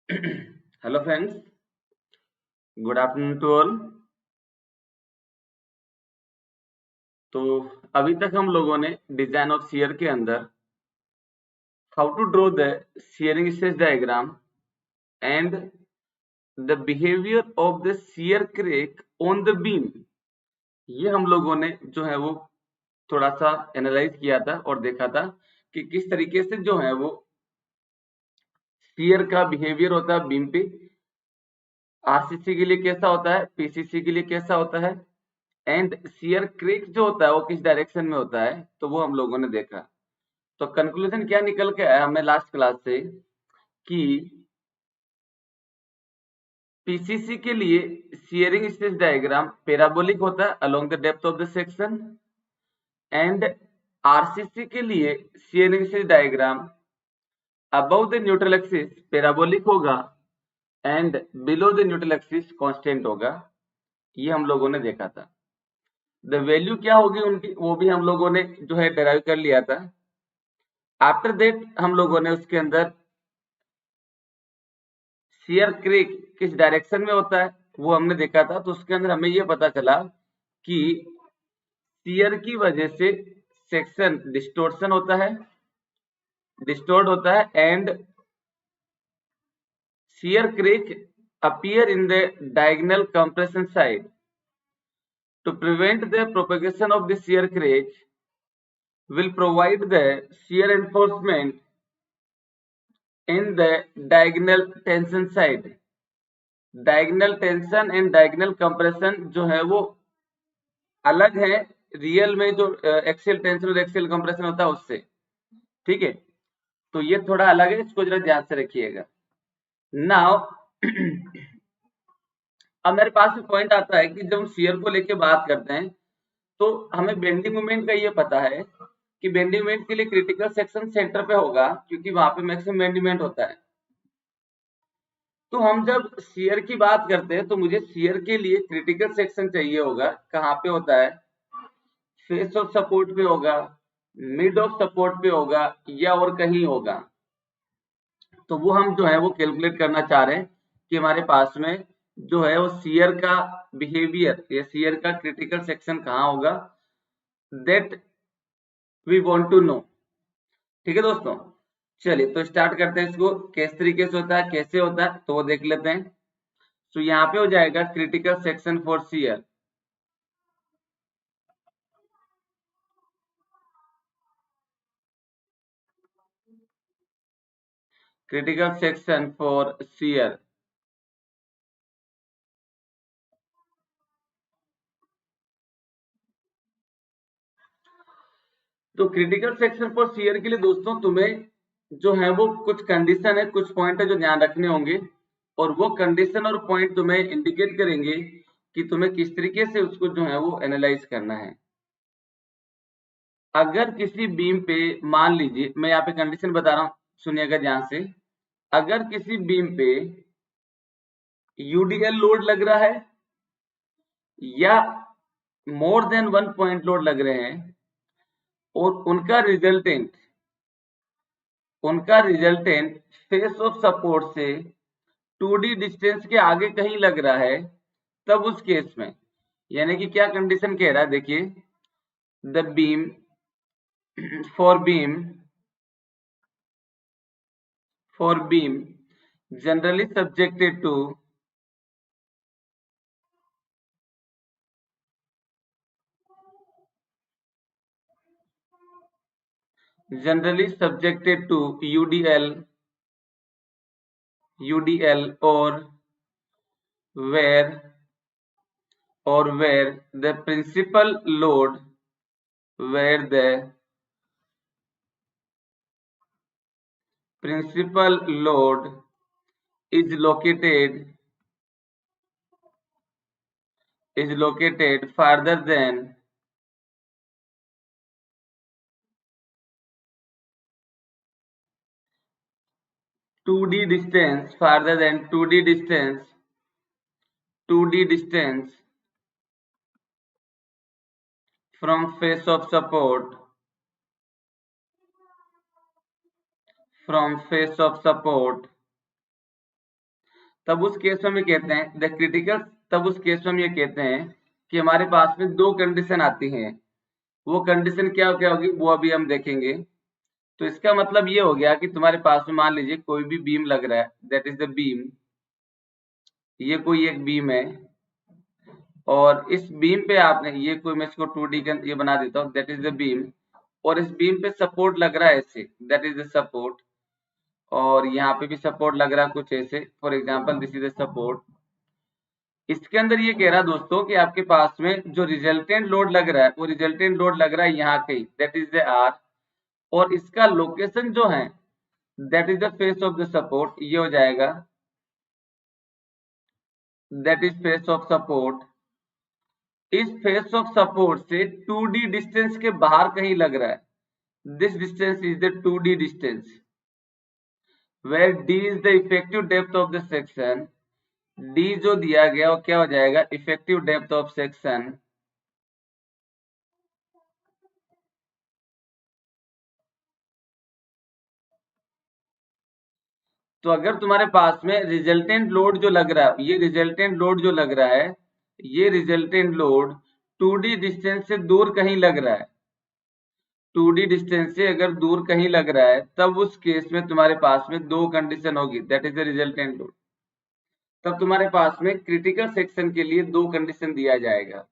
Hello friends, good afternoon to all. तो अभी तक हम लोगों ने डिजाइन ऑफ शियर के अंदर how to draw the shearing stress diagram and the behaviour of the shear crack on the beam, ये हम लोगों ने जो है वो थोड़ा सा एनालाइज किया था और देखा था कि किस तरीके से जो है वो शियर का बिहेवियर होता है बीम पे। आरसीसी के लिए कैसा होता है, पीसीसी के लिए कैसा होता है, एंड शियर क्रेक जो होता है वो किस डायरेक्शन में होता है, तो वो हम लोगों ने देखा। तो कंक्लूजन क्या निकल के आया हमें लास्ट क्लास से कि पीसीसी के लिए शियरिंग स्ट्रेस डायग्राम पैराबोलिक होता है along the depth of the section, and RCC के लिए shearing stress diagram above the neutral axis parabolic होगा and below the neutral axis constant होगा। ये हम लोगों ने देखा था। द वैल्यू क्या होगी उनकी वो भी हम लोगों ने जो है डेराइव कर लिया था। आफ्टर दैट हम लोगों ने उसके अंदर शियर क्रेक किस डायरेक्शन में होता है वो हमने देखा था। तो उसके अंदर हमें ये पता चला कि शियर की वजह से सेक्शन डिस्टोर्ट होता है and shear crack appear in the diagonal compression side. To prevent the propagation of the shear crack, will provide the shear enforcement in the diagonal tension side. Diagonal tension and diagonal compression जो है वो अलग है real में, जो axial tension और axial compression होता है उससे। ठीक है, तो ये थोड़ा अलग है, इसको जरा ध्यान से रखिएगा। नाउ अब मेरे पास में पॉइंट आता है कि जब हम शियर को लेके बात करते हैं तो हमें बेंडिंग मोमेंट का ये पता है कि बेंडिंग मोमेंट के लिए क्रिटिकल सेक्शन सेंटर पे होगा, क्योंकि वहां पे मैक्सिमम बेंडिंग मोमेंट होता है। तो हम जब शियर की बात करते हैं तो मुझे शियर के लिए क्रिटिकल सेक्शन चाहिए होगा। कहाँ पे होता है? फेस ऑफ सपोर्ट पे होगा, मिड ऑफ सपोर्ट पे होगा, या और कहीं होगा। तो वो हम जो है वो कैलकुलेट करना चाह रहे हैं कि हमारे पास में जो है वो शियर का बिहेवियर या शियर का क्रिटिकल सेक्शन कहाँ होगा, that we want to know. ठीक है दोस्तों, चलिए तो स्टार्ट करते हैं इसको। किस तरीके से होता है, कैसे होता है, तो वो देख लेते हैं। तो यहाँ पे हो जाएगा critical section for shear. Critical section for shear, तो क्रिटिकल सेक्शन फॉर शियर के लिए दोस्तों तुम्हें जो है वो कुछ कंडीशन है, कुछ पॉइंट है जो ध्यान रखने होंगे, और वो कंडीशन और पॉइंट तुम्हें इंडिकेट करेंगे कि तुम्हें किस तरीके से उसको जो है वो एनालाइज करना है। अगर किसी बीम पे, मान लीजिए मैं यहाँ पे कंडीशन बता रहा हूँ, सुनिएगा ध्यान से। अगर किसी बीम पे यूडीएल लोड लग रहा है या more than one point load लग रहे हैं और उनका रिजल्टेंट फेस ऑफ सपोर्ट से 2D डिस्टेंस के आगे कहीं लग रहा है, तब उस केस में यानी कि क्या कंडीशन कह रहा है, देखिए। The beam for beam generally subjected to UDL where where the principal load where the principal load is located farther than 2D distance, farther than 2D distance from face of support, तब उस case में हम ये कहते हैं the critical, तब उस case में हम ये कहते हैं कि हमारे पास में दो कंडीशन आती हैं। वो कंडीशन क्या क्या होगी वो अभी हम देखेंगे। तो इसका मतलब ये हो गया कि तुम्हारे पास में मान लीजिए कोई भी बीम लग रहा है, दैट इज द बीम, ये कोई एक बीम है और इस बीम पे आपने ये कोई, मैं इसको 2D का ये बना देता हूँ, दैट इज द बीम, और इस बीम पे सपोर्ट लग रहा है ऐसे, दैट इज द सपोर्ट, और यहाँ पे भी सपोर्ट लग रहा है कुछ ऐसे, for example this is the support. इसके अंदर ये कह रहा दोस्तों कि आपके पास में जो रिजल्टेंट लोड लग रहा है वो रिजल्टेंट लोड लग रहा है यहाँ कहीं, दैट इज द आर, और इसका लोकेशन जो है that is the face of the support, ये हो जाएगा that is face of support. इस फेस ऑफ सपोर्ट से 2D डिस्टेंस के बाहर कहीं लग रहा है, this distance is the 2D distance, where D is the effective depth of the section. D जो दिया गया वो क्या हो जाएगा, इफेक्टिव डेप्थ ऑफ सेक्शन। तो अगर तुम्हारे पास में रिजल्टेंट लोड जो लग रहा है, ये रिजल्टेंट लोड जो लग रहा है, ये रिजल्टेंट लोड 2D डिस्टेंस से दूर कहीं लग रहा है, 2D डिस्टेंस से अगर दूर कहीं लग रहा है, तब उस केस में तुम्हारे पास में दो कंडीशन होगी, that is the resultant load. तब तुम्हारे पास में क्रिटिकल सेक्शन के लिए दो कंडीशन दिया जाएगा।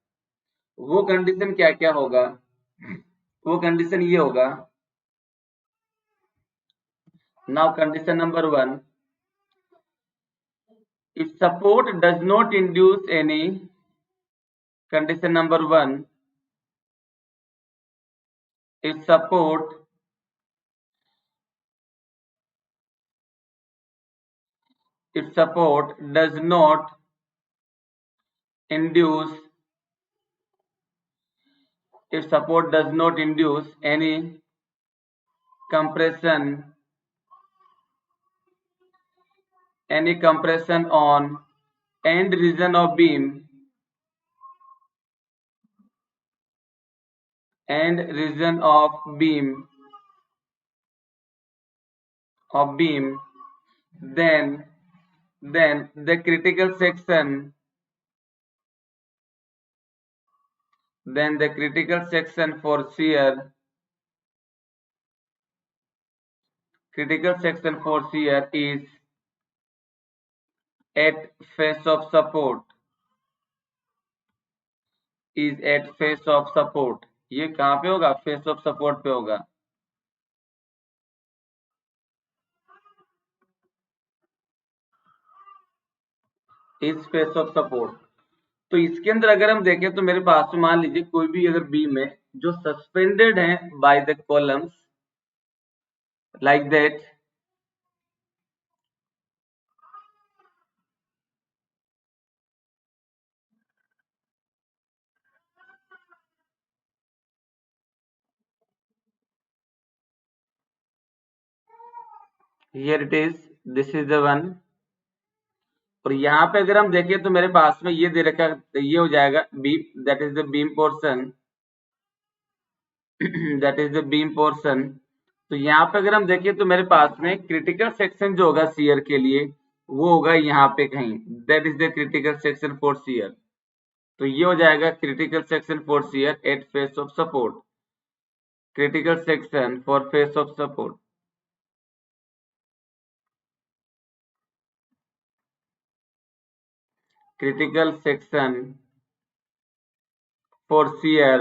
वो कंडीशन क्या क्या होगा, वो कंडीशन ये होगा, now condition number 1, if support does not induce any, condition number 1, if support does not induce, if support does not induce any compression on end region of beam, end region of beam, then the critical section, then the critical section for shear, critical section for shear is at face of support, is at face of support। ये कहाँ पे होगा, face of support पे होगा। इस face of support, तो इसके अंदर अगर हम देखें तो मेरे पास मान लीजिए कोई भी अगर बीम है जो सस्पेंडेड है by the columns like that, here it is, this is the one, और यहाँ पे अगर हम देखें तो मेरे पास में ये दे रखा, ये हो जाएगा beam, that is the beam portion, that is the beam portion. तो यहाँ पे अगर हम देखें तो मेरे पास में क्रिटिकल सेक्शन जो होगा शियर के लिए वो होगा यहाँ पे कहीं, that is the critical section for shear. तो ये हो जाएगा critical section for shear at face of support, critical section for face of support, critical section for shear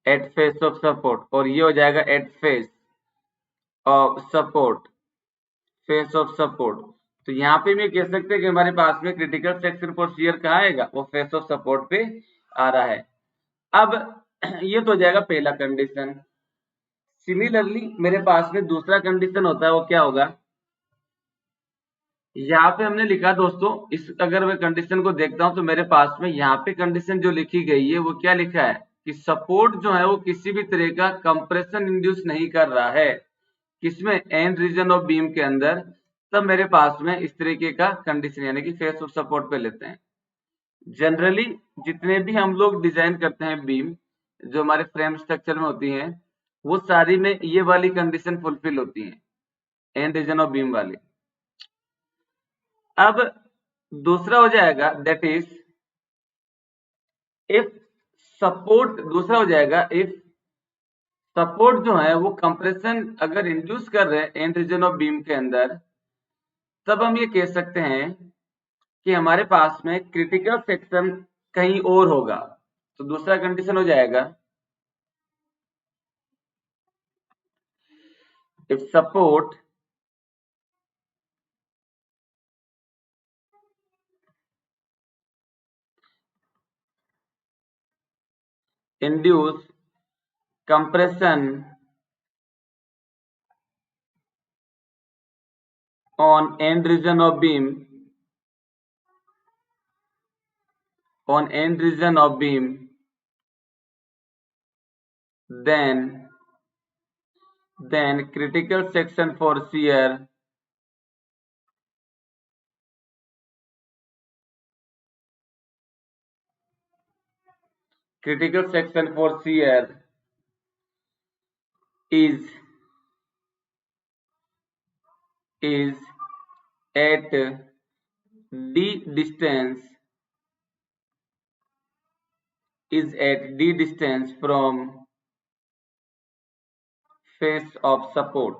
at face of support, और ये हो जाएगा at face of support, face of support. तो यहाँ पे भी कह सकते हैं कि हमारे पास में क्रिटिकल सेक्शन फॉर शियर कहाँ आएगा, वो फेस ऑफ सपोर्ट पे आ रहा है। अब ये तो हो जाएगा पहला कंडीशन। सिमिलरली मेरे पास में दूसरा कंडीशन होता है, वो क्या होगा, यहाँ पे हमने लिखा दोस्तों, इस अगर मैं कंडीशन को देखता हूं तो मेरे पास में यहाँ पे कंडीशन जो लिखी गई है वो क्या लिखा है कि सपोर्ट जो है वो किसी भी तरह का कंप्रेशन इंड्यूस नहीं कर रहा है, किसमें, एंड रीजन ऑफ बीम के अंदर। तब मेरे पास में इस तरीके का कंडीशन यानी कि फेस ऑफ सपोर्ट पे लेते हैं। जनरली जितने भी हम लोग डिजाइन करते हैं बीम जो हमारे फ्रेम स्ट्रक्चर में होती हैं, वो सारी में ये वाली कंडीशन फुलफिल होती है, एंड रीजन ऑफ बीम वाली। अब दूसरा हो जाएगा दैट इज इफ सपोर्ट, दूसरा हो जाएगा इफ सपोर्ट जो है वो कंप्रेशन अगर इंड्यूस कर रहे हैं एंड रीजन ऑफ बीम के अंदर, तब हम ये कह सकते हैं कि हमारे पास में क्रिटिकल सेक्शन कहीं और होगा। तो दूसरा कंडीशन हो जाएगा if support induce compression on end region of beam, on end region of beam, then critical section for shear, critical section for shear is at d distance, is at d distance from face of support,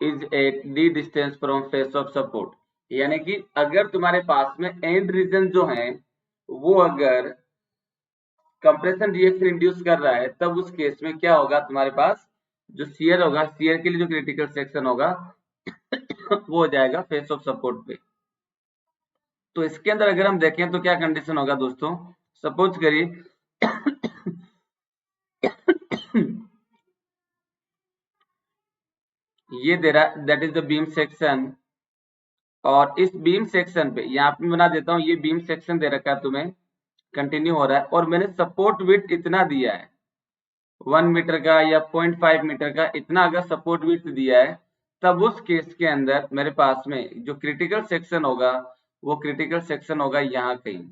is at d distance from face of support। यानी कि अगर तुम्हारे पास में and reason जो है वो अगर कंप्रेशन रिएक्शन इंड्यूस कर रहा है, तब उस केस में क्या होगा, तुम्हारे पास जो शियर होगा, शियर के लिए जो क्रिटिकल सेक्शन होगा वो हो जाएगा फेस ऑफ सपोर्ट पे। तो इसके अंदर अगर हम देखें तो क्या कंडीशन होगा दोस्तों, सपोज करिए ये दे रहा that is the beam section, और इस बीम सेक्शन पे यहाँ पे बना देता हूँ, ये बीम सेक्शन दे रखा है तुम्हें, कंटिन्यू हो रहा है, और मैंने सपोर्ट विड्थ इतना दिया है 1 मीटर का या 0.5 मीटर का, इतना अगर सपोर्ट विड्थ दिया है, तब उस केस के अंदर मेरे पास में जो क्रिटिकल सेक्शन होगा वो क्रिटिकल सेक्शन होगा यहाँ कहीं,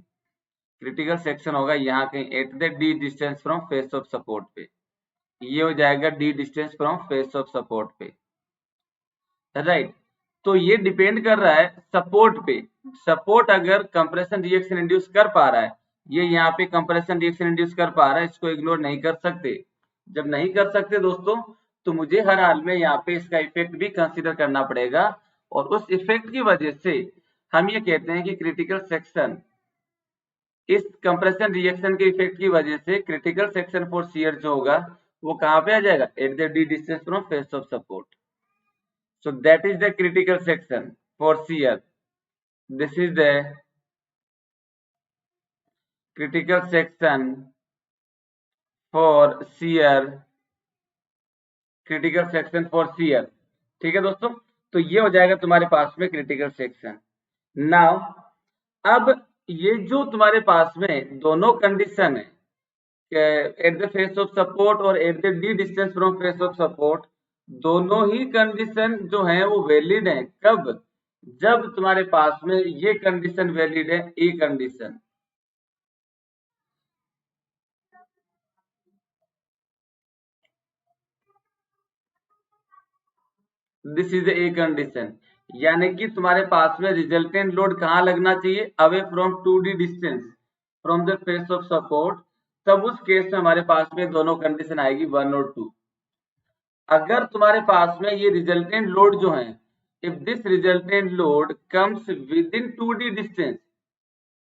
क्रिटिकल सेक्शन होगा यहाँ कहीं eight the d distance from face of support पे। ये हो जाएगा D distance from face of support पे, राइट। तो ये डिपेंड कर रहा है सपोर्ट पे। सपोर्ट अगर कंप्रेशन रिएक्शन इंड्यूस कर पा रहा है, ये यहाँ पे कंप्रेशन रिएक्शन इंड्यूस कर पा रहा है, इसको इग्नोर नहीं कर सकते। जब नहीं कर सकते दोस्तों, तो मुझे हर हाल में यहाँ पे इसका इफेक्ट भी कंसीडर करना पड़ेगा, और उस इफेक्ट की वजह से हम ये कहते हैं कि क्रिटिकल सेक्शन, इस कंप्रेशन रिएक्शन के इफेक्ट की वजह से क्रिटिकल सेक्शन फॉर शियर जो होगा वो कहाँ पे आ जाएगा, eight the d distance from face of support. So that is the critical section for shear. This is the critical section for shear, critical section for shear। ठीक है दोस्तों, तो ये हो जाएगा तुम्हारे पास में क्रिटिकल सेक्शन। नाउ अब ये जो तुम्हारे पास में दोनों कंडीशन है, at the face of support और at the d distance from face of support, दोनों ही कंडीशन जो है वो वैलिड है। कब, जब तुम्हारे पास में ये कंडीशन वैलिड है, a condition, this is a condition, यानी कि तुम्हारे पास में रिजल्टेंट लोड कहाँ लगना चाहिए, away from 2d distance from the face of support. तब उस केस में हमारे पास में दोनों कंडीशन आएगी 1 और 2। अगर तुम्हारे पास में ये रिजल्टेंट लोड जो है, if this resultant load comes within 2d distance,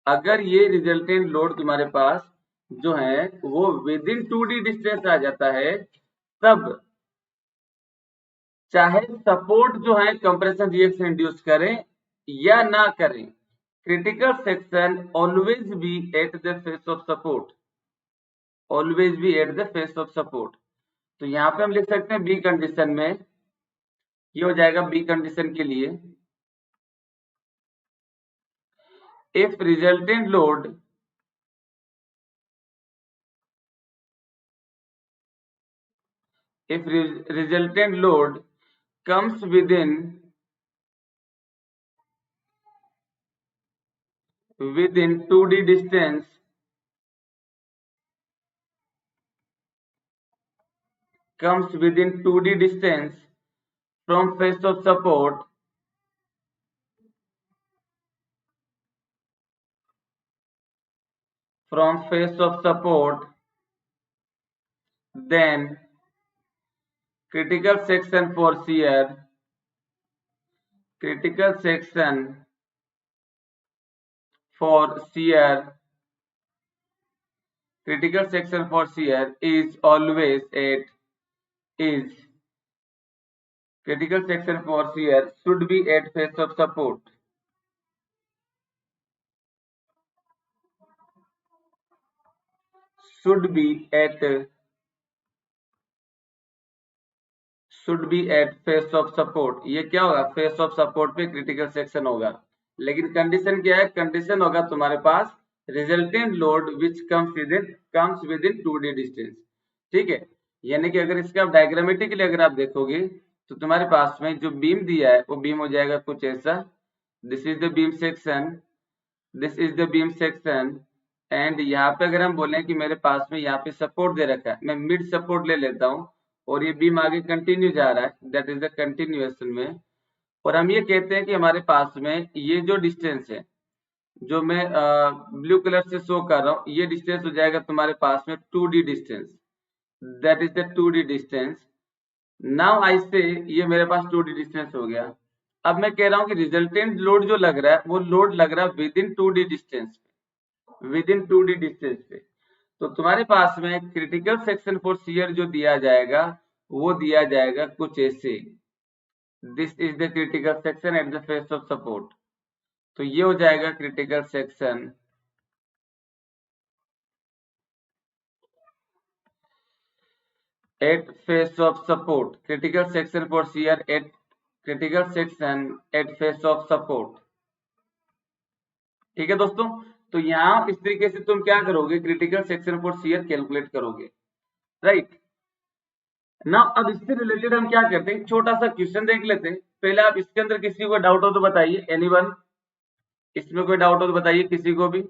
अगर ये रिजल्टेंट लोड तुम्हारे पास जो है वो विद इन 2d डिस्टेंस आ जाता है, तब चाहे सपोर्ट जो है कंप्रेशन रिएक्शन इंड्यूस करें या ना करें, critical section always be eight the face of support, always be eight the face of support. तो यहाँ पे हम लिख सकते हैं बी कंडीशन में, ये हो जाएगा बी कंडीशन के लिए, if resultant load if resultant load comes within 2d distance comes within 2d distance from face of support, from face of support, then critical section for shear, critical section for shear, critical section for shear is always at is critical section for shear should be at face of support. Should be at face of support. ये क्या होगा? Face of support पे critical section होगा. लेकिन condition क्या है? Condition होगा तुम्हारे पास resultant load which comes within 2D distance. ठीक है, यानी कि अगर इसका डायग्रामेटिकली अगर आप देखोगे तो तुम्हारे पास में जो बीम दिया है वो बीम हो जाएगा कुछ ऐसा. This is the beam section, this is the beam section, and यहाँ पे अगर हम बोले कि मेरे पास में यहाँ पे सपोर्ट दे रखा है, मैं मिड सपोर्ट ले लेता हूँ और ये बीम आगे कंटिन्यू जा रहा है, दैट इज द कंटिन्यूएशन में. और हम ये कहते हैं कि हमारे पास में ये जो डिस्टेंस है जो मैं ब्लू कलर से शो कर रहा हूँ, ये डिस्टेंस हो जाएगा तुम्हारे पास में 2D distance, that is the 2D distance. Now I से ये मेरे पास 2D डिस्टेंस हो गया. अब मैं कह रहा हूँ कि रिजल्टेंट लोड जो लग रहा है वो लोड लग रहा है with in 2D distance, with in 2D distance पे. तो तुम्हारे पास में क्रिटिकल सेक्शन फॉर शियर जो दिया जाएगा वो दिया जाएगा कुछ ऐसे. This is the critical section at the face of support. तो ये हो जाएगा critical section at face of support, critical section for shear at critical section at face of support. ठीक है दोस्तों, तो यहाँ इस तरीके से तुम क्या करोगे? Critical section for shear calculate करोगे, राइट ना. अब इससे रिलेटेड हम क्या करते हैं, छोटा सा क्वेश्चन देख लेते हैं. पहले आप इसके अंदर किसी को डाउट हो तो बताइए. एनीवन, इसमें कोई डाउट हो तो बताइए किसी को भी.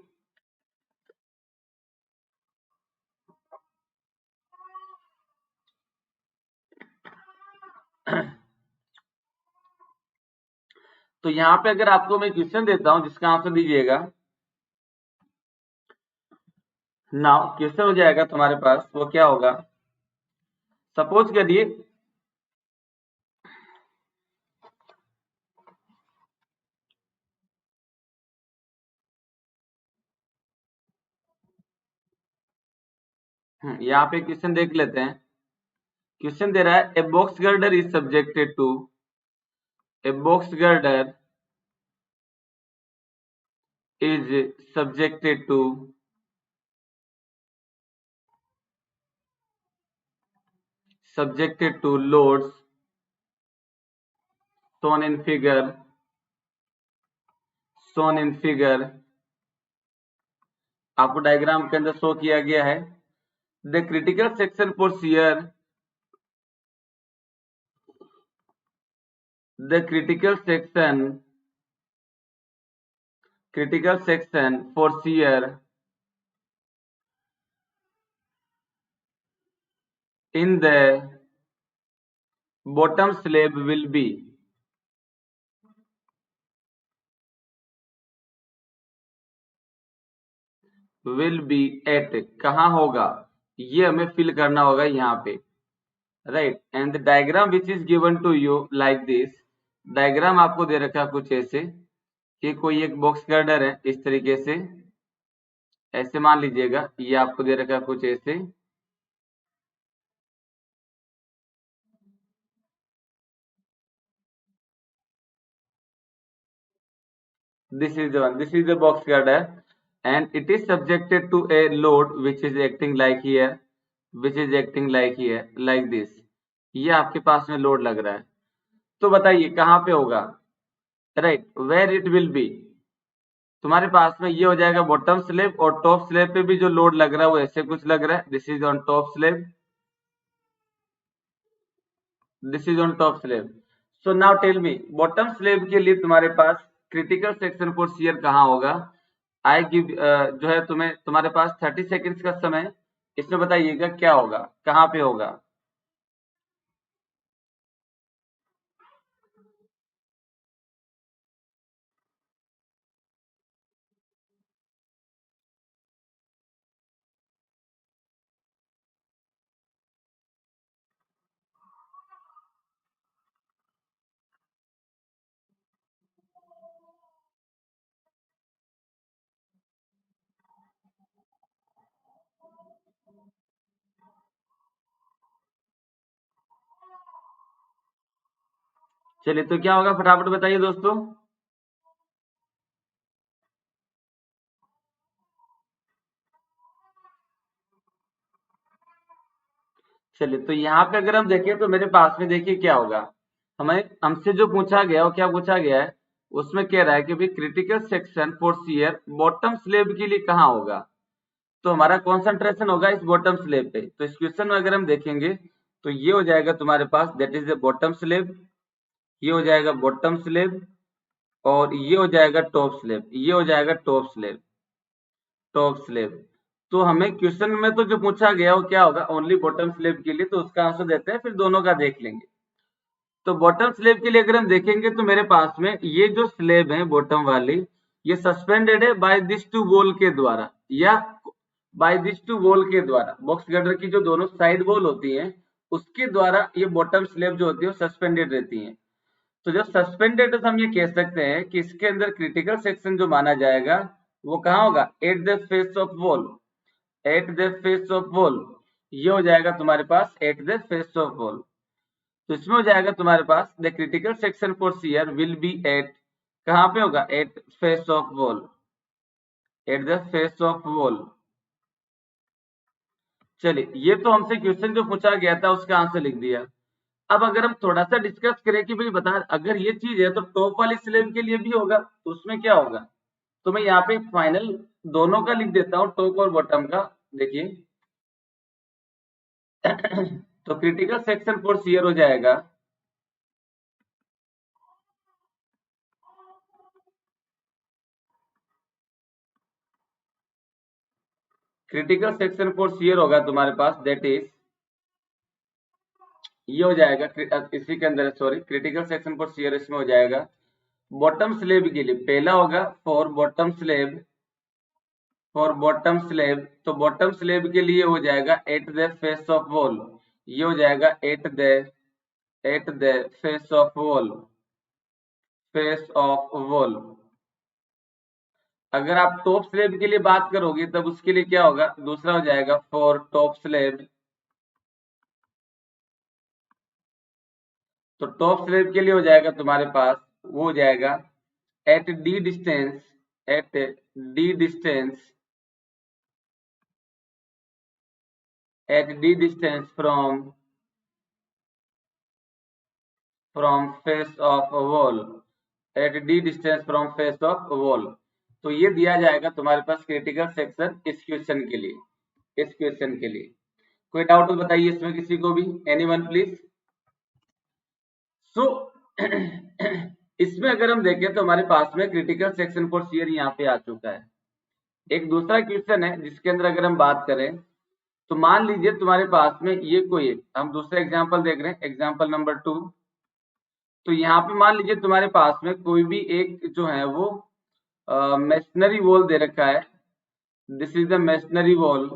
तो यहाँ पे अगर आपको मैं क्वेश्चन देता हूं जिसका आंसर दीजिएगा. नाउ क्वेश्चन हो जाएगा तुम्हारे पास, वो क्या होगा? सपोज करिए यहाँ पे क्वेश्चन देख लेते हैं. क्वेश्चन दे रहा है a box girder is subjected to a box girder is subjected to loads shown in figure. आपको डायग्राम के अंदर शो किया गया है. The critical section for shear, the critical section for shear in the bottom slab will be at कहाँ होगा? ये हमें फिल करना होगा यहाँ पे, right. And the diagram which is given to you like this. Diagram आपको दे रखा कुछ ऐसे कि कोई एक बॉक्स गर्डर है इस तरीके से, ऐसे मान लीजिएगा. ये आपको दे रखा कुछ ऐसे. This is the one. This is the box girder, and it is subjected to a load which is acting like here, like this. ये आपके पास में लोड लग रहा है. तो बताइए कहाँ पे होगा? Right, where it will be. तुम्हारे पास में ये हो जाएगा बॉटम स्लैब, और टॉप स्लैब पे भी जो लोड लग रहा है वो ऐसे कुछ लग रहा है. This is on top slab, this is on top slab. So now tell me, bottom slab के लिए तुम्हारे पास क्रिटिकल सेक्शन फॉर शियर कहाँ होगा? आई गिव जो है तुम्हें, तुम्हारे पास 30 सेकेंड्स का समय. इसमें बताइएगा क्या होगा, कहाँ पे होगा? चलिए तो क्या होगा फटाफट बताइए दोस्तों। चलिए तो यहाँ पे अगर हम देखें तो मेरे पास में देखिए क्या होगा, हमें हमसे जो पूछा गया वो क्या पूछा गया है, उसमें कह रहा है कि भाई critical section for shear bottom slab के लिए कहाँ होगा। तो हमारा कॉन्सेंट्रेशन होगा इस बॉटम स्लैब पे। तो इस क्वेश्चन में अगर हम देखेंगे तो ये हो जाएगा तुम्हारे पास that is the bottom slab, ये हो जाएगा बॉटम स्लैब, और ये हो जाएगा टॉप स्लैब, ये हो जाएगा टॉप स्लैब, टॉप स्लैब। तो हमें क्वेश्चन में तो जो पूछा गया वो क्या होगा, ओनली बॉटम स्लैब के लिए, तो उसका आंसर देते हैं, फिर दोनों का देख लेंगे। तो बॉटम स्लैब के लिए अगर हम देखेंगे तो मेरे पास में ये जो स्लैब है बॉटम वाली, ये सस्पेंडेड है बाय दिस टू वॉल के द्वारा, या बाय दिस टू वॉल के द्वारा, बॉक्स गर्डर की जो दोनों साइड वॉल होती है उसके द्वारा ये बॉटम स्लैब जो होती है वो सस्पेंडेड रहती है। तो जब सस्पेंडेड है तो हम ये कह सकते हैं कि इसके अंदर क्रिटिकल सेक्शन जो माना जाएगा वो कहाँ होगा, at the face of wall, at the face of wall. ये हो जाएगा तुम्हारे पास at the face of wall. तो इसमें हो जाएगा तुम्हारे पास the critical section for shear will be at, कहाँ पे होगा, at face of wall, at the face of wall. चलिए ये तो हमसे क्वेश्चन जो पूछा गया था उसका आंसर लिख दिया। अब अगर हम थोड़ा सा डिस्कस करें कि भाई बता अगर ये चीज है तो टॉप वाली स्लैब के लिए भी होगा, तो उसमें क्या होगा। तो मैं यहाँ पे फाइनल दोनों का लिख देता हूँ, टॉप और बॉटम का। देखिए तो क्रिटिकल सेक्शन फॉर शियर हो जाएगा, क्रिटिकल सेक्शन फॉर शियर होगा तुम्हारे पास दैट इज, ये हो जाएगा इसी के अंदर sorry critical section for shear इसमें हो जाएगा बॉटम स्लैब के लिए, पहला होगा for bottom slab, for bottom slab, तो बॉटम स्लैब के लिए हो जाएगा eight the face of wall, ये हो जाएगा eight the face of wall, face of wall. अगर आप टॉप स्लैब के लिए बात करोगे तब उसके लिए क्या होगा, दूसरा हो जाएगा फॉर टॉप स्लैब, तो टॉप स्लैब के लिए हो जाएगा तुम्हारे पास, वो हो जाएगा at D distance, at D distance, at D distance from face of wall, at D distance from face of wall. तो ये दिया जाएगा तुम्हारे पास क्रिटिकल सेक्शन इस क्वेश्चन के लिए, इस क्वेश्चन के लिए। कोई डाउट तो बताइए इसमें किसी को भी, एनीवन प्लीज। सो इसमें अगर हम देखें तो हमारे पास में क्रिटिकल सेक्शन फॉर शियर यहाँ पे आ चुका है। एक दूसरा क्वेश्चन है जिसके अंदर अगर हम बात करें तो मान लीजिए तुम्हारे पास में ये कोई, हम दूसरा एग्जांपल देख रहे हैं, एग्जांपल नंबर 2। तो यहाँ पे मान लीजिए तुम्हारे पास में कोई भी एक जो है वो मेशनरी वॉल दे रखा है, this is the masonry wall,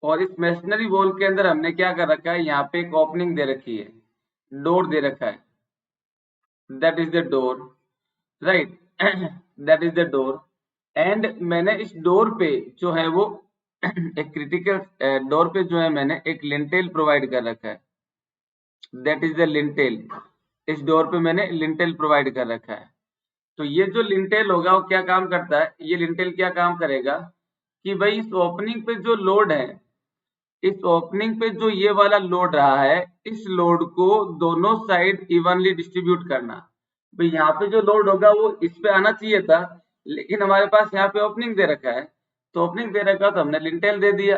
और इस मेशनरी वॉल के अंदर हमने क्या कर रखा है, यहाँ पे एक ओपनिंग दे रखी है, डोर दे रखा है, that is the door, right, that is the door. And मैंने इस डोर पे जो है वो एक क्रिटिकल डोर पे जो है मैंने एक लिंटेल प्रोवाइड कर रखा है, दैट इज द लिंटेल। इस डोर पे मैंने लिंटेल प्रोवाइड कर रखा है। तो ये जो लिंटेल होगा वो क्या काम करता है, ये लिंटेल क्या काम करेगा कि भाई इस ओपनिंग पे जो लोड है, इस ओपनिंग पे जो ये वाला लोड रहा है, इस लोड को दोनों साइड इवनली डिस्ट्रीब्यूट करना। भाई यहाँ पे जो लोड होगा वो इस पे आना चाहिए था, लेकिन हमारे पास यहाँ पे ओपनिंग दे रखा है, तो ओपनिंग दे रखा तो हमने लिंटेल दे दिया।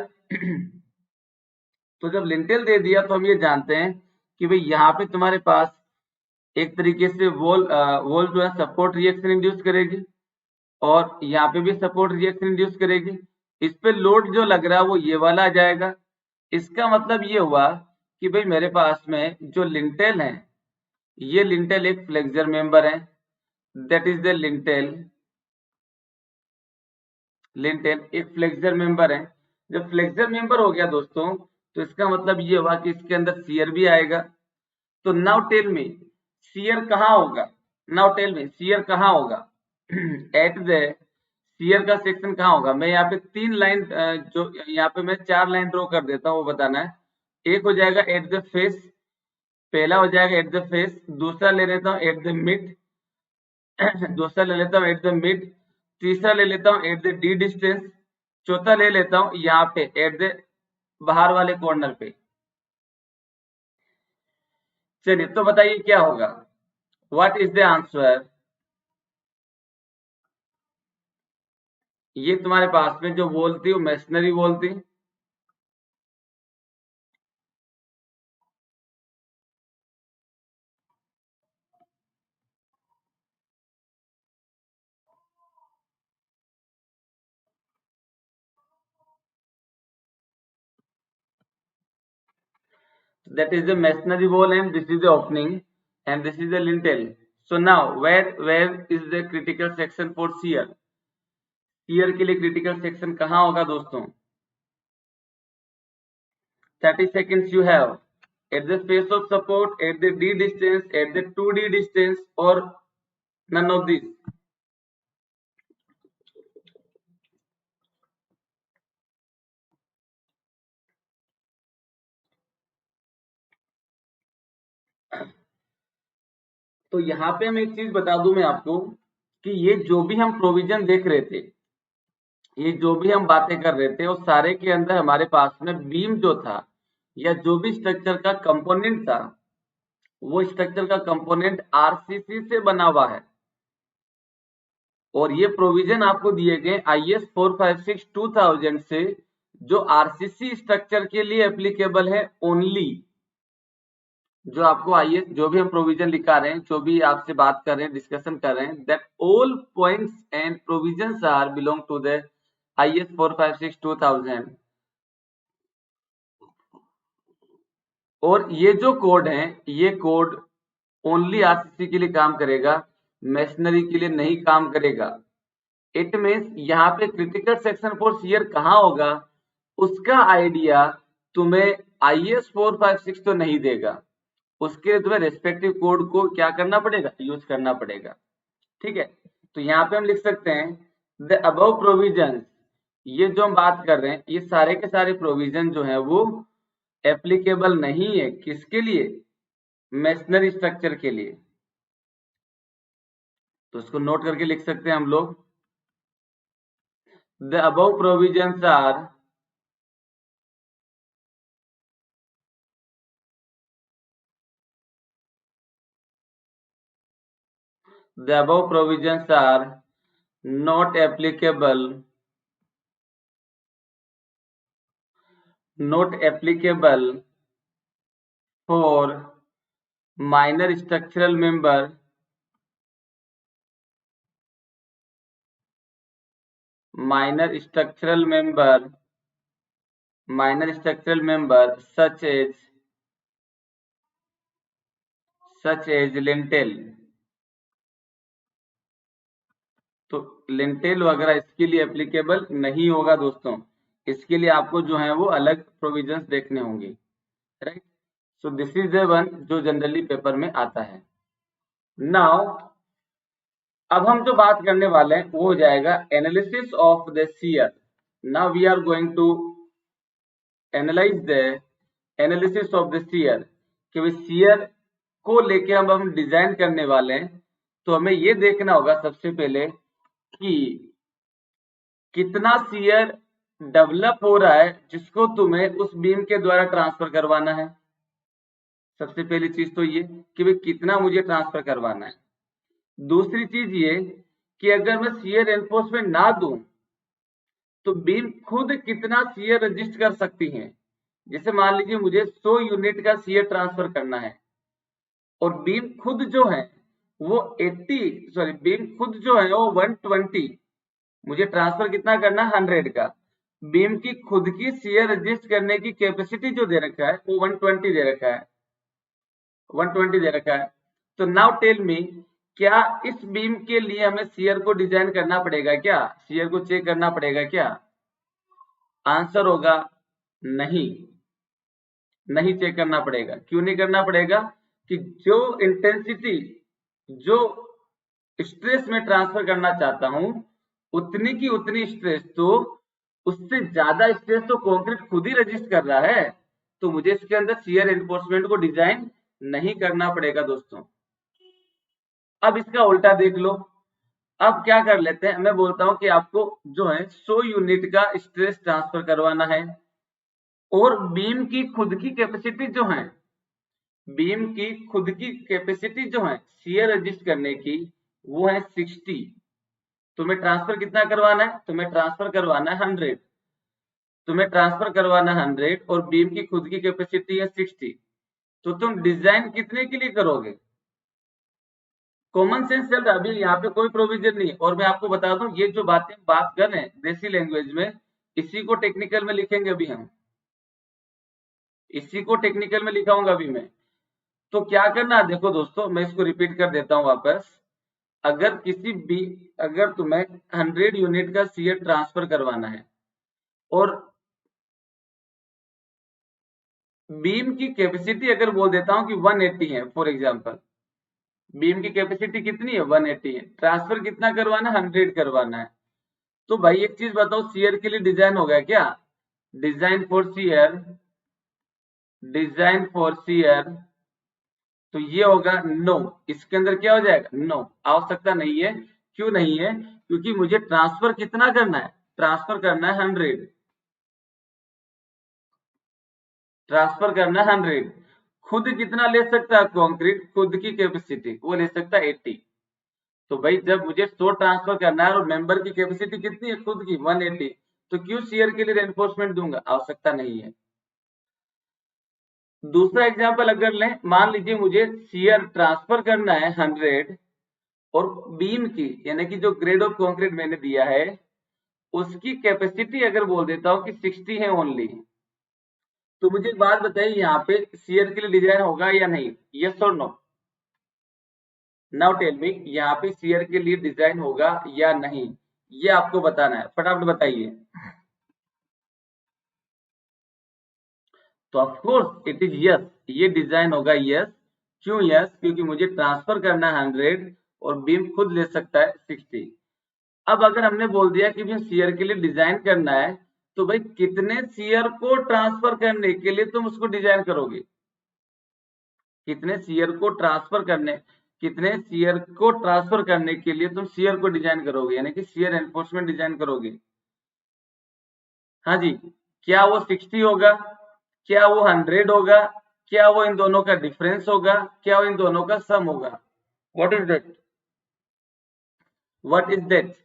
तो जब लिंटेल दे दिया तो हम ये जानते हैं कि भाई यहाँ पे तुम्हारे पास एक तरीके से वॉल जो है सपोर्ट रिएक्शन इंड्यूस करेगी, और यहाँ पे भी सपोर्ट रिएक्शन इंड्यूस करेगी। इस पे लोड जो लग रहा है वो ये वाला आ जाएगा। इसका मतलब ये हुआ कि भाई मेरे पास में जो लिंटेल है, ये लिंटेल एक फ्लेक्सर मेंबर है, that is the lintel, lintel एक फ्लेक्सर मेंबर है। जब फ्लेक्सर मेंबर हो गया दोस्तों तो इसका मतलब ये हुआ कि इसके अंदर शियर भी आएगा। तो नाउ टेल मी शियर कहाँ होगा, नाउ टेल मी शियर कहाँ होगा एट द, शियर का सेक्शन कहाँ होगा। मैं यहाँ पे 3 लाइन जो यहाँ पे मैं 4 लाइन ड्रॉ कर देता हूँ वो बताना है। एक हो जाएगा एट द फेस, पहला हो जाएगा एट द फेस, दूसरा ले लेता हूँ एट द मिड, दूसरा ले लेता हूँ एट द मिड, तीसरा ले लेता हूँ एट द डी डिस्टेंस, चौथा ले लेता हूँ यहाँ पे एट द बाहर वाले कॉर्नर पे। चलिए तो बताइए क्या होगा, व्हाट इज द आंसर। ये तुम्हारे पास में जो वॉल थी वो मेसनरी वॉल थी, that is the masonry wall and this is the opening and this is the lintel. So now where is the critical section for shear? shear के लिए critical section कहाँ होगा दोस्तों? 30 seconds you have at the face of support, at the D distance, at the 2D distance, or none of these. तो यहाँ पे हम एक चीज बता दूं मैं आपको कि ये जो भी हम प्रोविजन देख रहे थे, ये जो भी हम बातें कर रहे थे, उस सारे के अंदर हमारे पास में बीम जो था या जो भी स्ट्रक्चर का कंपोनेंट था, वो स्ट्रक्चर का कंपोनेंट आरसीसी से बना हुआ है। और ये प्रोविजन आपको दिए गए IS 456-2000 से, जो आरसीसी स्ट्रक्चर के लिए एप्लीकेबल है ओनली। जो आपको IS जो भी हम प्रोविजन लिखा रहे हैं, जो भी आपसे बात कर रहे हैं, डिस्कशन कर रहे हैं, that all points and provisions are belong to the IS 456-2000। और ये जो कोड है, ये कोड ओनली आरसीसी के लिए काम करेगा, मेशनरी के लिए नहीं काम करेगा। इट मीन्स यहाँ पे क्रिटिकल सेक्शन फॉर शियर कहाँ होगा, उसका आइडिया तुम्हें IS 456 तो नहीं देगा, उसके लिए तुम्हें रेस्पेक्टिव कोड को क्या करना पड़ेगा, यूज करना पड़ेगा। ठीक है, तो यहाँ पे हम लिख सकते हैं द अबव प्रोविजन, ये जो हम बात कर रहे हैं, ये सारे के सारे प्रोविजन जो है वो एप्लीकेबल नहीं है, किसके लिए, मेशनरी स्ट्रक्चर के लिए। तो इसको नोट करके लिख सकते हैं हम लोग, the above provisions are the above provisions are not applicable for minor structural member such as lintel। तो लिंटेल वगैरह इसके लिए एप्लीकेबल नहीं होगा दोस्तों, इसके लिए आपको जो है वो अलग प्रोविजंस देखने होंगे, right. So this is the one जो जनरली पेपर में आता है। नाउ अब हम जो बात करने वाले हैं वो हो जाएगा analysis of the shear. Now we are going to analyse the analysis of the shear, कि शियर को लेके हम डिजाइन करने वाले हैं। तो हमें ये देखना होगा सबसे पहले कि कितना शियर डेवलप हो रहा है जिसको तुम्हें उस बीम के द्वारा ट्रांसफर करवाना है। सबसे पहली चीज तो ये कि भाई कितना मुझे ट्रांसफर करवाना है। दूसरी चीज ये कि अगर मैं शियर एनफोर्समेंट ना दूं तो बीम खुद कितना शियर रजिस्ट कर सकती है। जैसे मान लीजिए मुझे 100 यूनिट का शियर ट्रांसफर करना है और बीम खुद जो है वो 120 मुझे ट्रांसफर कितना करना है, 100 का। बीम की खुद की शियर रजिस्ट करने की कैपेसिटी जो दे रखा है वो 120 दे रखा है, 120 दे रखा है। तो नाउ टेल मी, क्या इस बीम के लिए हमें शियर को डिजाइन करना पड़ेगा क्या, शियर को चेक करना पड़ेगा क्या? आंसर होगा नहीं, नहीं चेक करना पड़ेगा। क्यों नहीं करना पड़ेगा? कि जो इंटेंसिटी, जो स्ट्रेस में ट्रांसफर करना चाहता हूं उतनी की उतनी स्ट्रेस, तो उससे ज्यादा स्ट्रेस तो कंक्रीट खुद ही रजिस्ट कर रहा है, तो मुझे इसके अंदर शियर एनफोर्समेंट को डिजाइन नहीं करना पड़ेगा दोस्तों। अब इसका उल्टा देख लो। अब क्या कर लेते हैं, मैं बोलता हूं कि आपको जो है 100 यूनिट का स्ट्रेस ट्रांसफर करवाना है और बीम की खुद की कैपेसिटी जो है, बीम की खुद की कैपेसिटी जो है शियर रेजिस्ट करने की, वो है 60। तुम्हें ट्रांसफर कितना करवाना है, तुम्हें ट्रांसफर करवाना है 100, तुम्हें ट्रांसफर करवाना है 100 और बीम की खुद की कैपेसिटी है 60। तो तुम डिजाइन कितने के लिए करोगे? कॉमन सेंस चल रहा है, अभी यहाँ पे कोई प्रोविजन नहीं। और मैं आपको बता दूं, ये जो बातें बात कर रहे हैं देसी लैंग्वेज में, इसी को टेक्निकल में लिखेंगे अभी हम, इसी को टेक्निकल में लिखाऊंगा अभी मैं। तो क्या करना है, देखो दोस्तों, मैं इसको रिपीट कर देता हूं वापस। अगर किसी भी, अगर तुम्हें 100 यूनिट का शियर ट्रांसफर करवाना है और बीम की कैपेसिटी अगर बोल देता हूं कि 180 है फॉर एग्जांपल, बीम की कैपेसिटी कितनी है 180 है, ट्रांसफर कितना करवाना है 100 करवाना है। तो भाई एक चीज बताओ, शियर के लिए डिजाइन हो गया क्या? Design for shear, design for shear, तो ये होगा नो। इसके अंदर क्या हो जाएगा? नो, आवश्यकता नहीं है। क्यों नहीं है? क्योंकि मुझे ट्रांसफर कितना करना है, ट्रांसफर करना है 100, ट्रांसफर करना है 100। खुद कितना ले सकता है कंक्रीट, खुद की कैपेसिटी वो ले सकता है 80। तो भाई जब मुझे 100 ट्रांसफर करना है और मेंबर की कैपेसिटी कितनी है खुद की 180, तो क्यों शियर के लिए रेनफोर्समेंट दूंगा? आवश्यकता नहीं है। दूसरा एग्जांपल अगर लें, मान लीजिए मुझे शियर ट्रांसफर करना है 100 और बीम की, यानी कि जो ग्रेड ऑफ कंक्रीट मैंने दिया है उसकी कैपेसिटी अगर बोल देता हूं कि 60 है ओनली, तो मुझे एक बात बताइए, यहाँ पे शियर के लिए डिजाइन होगा या नहीं? यस और नो? नाउ टेल मी, यहाँ पे शियर के लिए डिजाइन होगा या नहीं, ये आपको बताना है, फटाफट बताइए। तो of course it is yes, ये डिजाइन होगा यस। क्यों यस? क्योंकि मुझे ट्रांसफर करना है 100 और बीम खुद ले सकता है 60। अब अगर हमने बोल दिया कि भी शियर के लिए डिजाइन करना है, तो भाई कितने शियर को ट्रांसफर करने के लिए तुम उसको डिजाइन करोगे? कितने शियर को ट्रांसफर करने, कितने शियर को ट्रांसफर करने के लिए तुम शियर को डिजाइन करोगे, यानी कि शियर एनफोर्समेंट डिजाइन करोगे? हाँ जी। क्या वो 60 होगा, क्या वो 100 होगा, क्या वो इन दोनों का डिफरेंस होगा, क्या वो इन दोनों का सम होगा? What is that? What is that?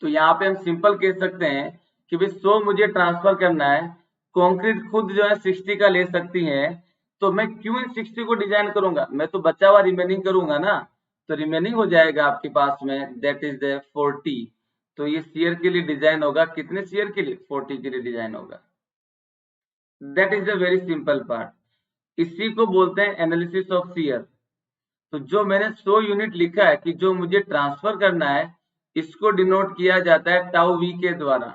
तो यहाँ पे हम सिंपल कह सकते हैं कि भाई 100 मुझे ट्रांसफर करना है, कंक्रीट खुद जो है 60 का ले सकती है, तो मैं क्यों इन 60 को डिजाइन करूंगा? मैं तो बचा हुआ रिमेनिंग करूंगा ना। तो रिमेनिंग हो जाएगा आपके पास में, दैट इज द 40। तो ये शियर के लिए डिजाइन होगा, कितने शियर के लिए? 40 के लिए डिजाइन होगा। That is the very simple part. इसी को बोलते हैं एनालिसिस ऑफ शियर। तो जो मैंने 100 यूनिट लिखा है कि जो मुझे ट्रांसफर करना है, इसको डिनोट किया जाता है टाउ वी के द्वारा।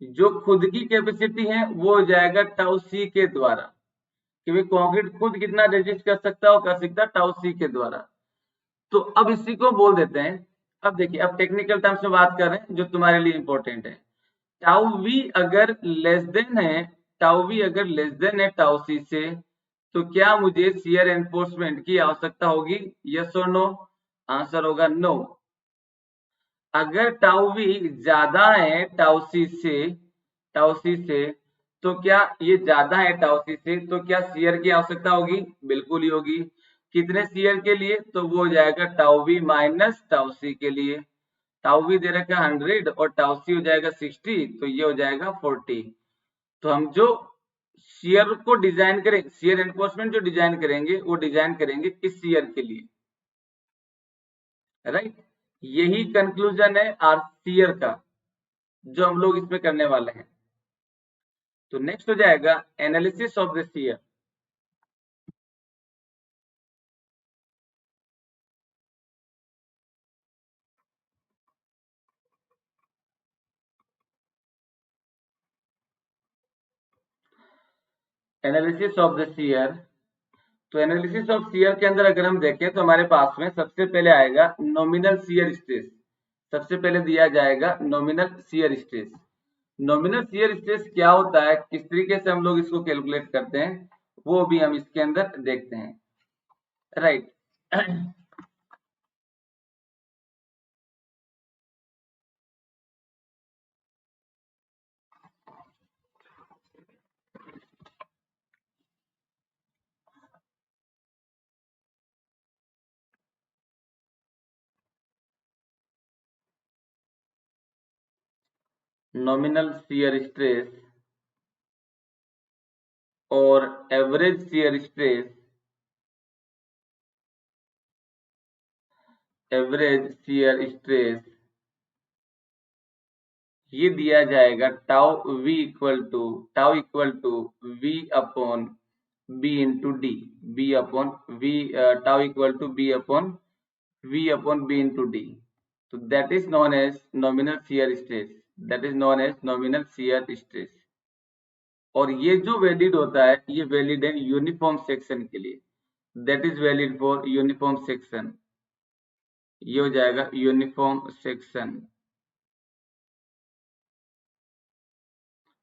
जो खुद की कैपेसिटी है वो हो जाएगा टाउ सी के द्वारा, कि भाई कंक्रीट खुद कितना रेजिस्ट कर सकता है, वो कर सकता है टाउ सी के द्वारा। तो अब इसी को बोल देते हैं, अब देखिए, अब टेक्निकल टर्म्स में बात कर रहे हैं जो तुम्हारे लिए इंपॉर्टेंट है। टाउ वी अगर लेस देन है, टाउ वी अगर लेस देन है टाउ सी से, तो क्या मुझे शियर एनफोर्समेंट की आवश्यकता होगी? यस और नो? आंसर होगा नो। अगर टाउ वी ज्यादा है टाउ सी से, टाउ सी से, तो क्या ये ज्यादा है टाउ सी से, तो क्या शियर की आवश्यकता होगी? बिल्कुल ही होगी। कितने शियर के लिए? तो वो हो जाएगा टाउ वी माइनस टाउ सी के लिए। टाउ वी दे रखा है 100 और टाउ सी हो जाएगा 60, तो ये हो जाएगा 40। तो हम जो शियर को डिजाइन करें, शियर एनफोर्समेंट जो डिजाइन करेंगे वो डिजाइन करेंगे किस शियर के लिए? राइट। यही कंक्लूजन है आर शियर का जो हम लोग इसमें करने वाले हैं। तो नेक्स्ट हो जाएगा analysis of the shear. Analysis of the shear. तो एनालिसिस ऑफ शियर के अंदर अगर हम देखें तो हमारे पास में सबसे पहले आएगा नॉमिनल शियर स्ट्रेस। सबसे पहले दिया जाएगा nominal shear stress. Nominal shear stress क्या होता है, किस तरीके से हम लोग इसको कैलकुलेट करते हैं, वो भी हम इसके अंदर देखते हैं, राइट। नॉमिनल शियर स्ट्रेस और average shear stress, average shear stress ये दिया जाएगा tau equal to V upon B into D, B upon V, tau equal to B upon B into D. तो that is known as nominal shear stress, that is known as nominal shear stress. और ये जो valid होता है, ये valid है uniform section के लिए, that is valid for uniform section. ये हो जाएगा यूनिफॉर्म सेक्शन,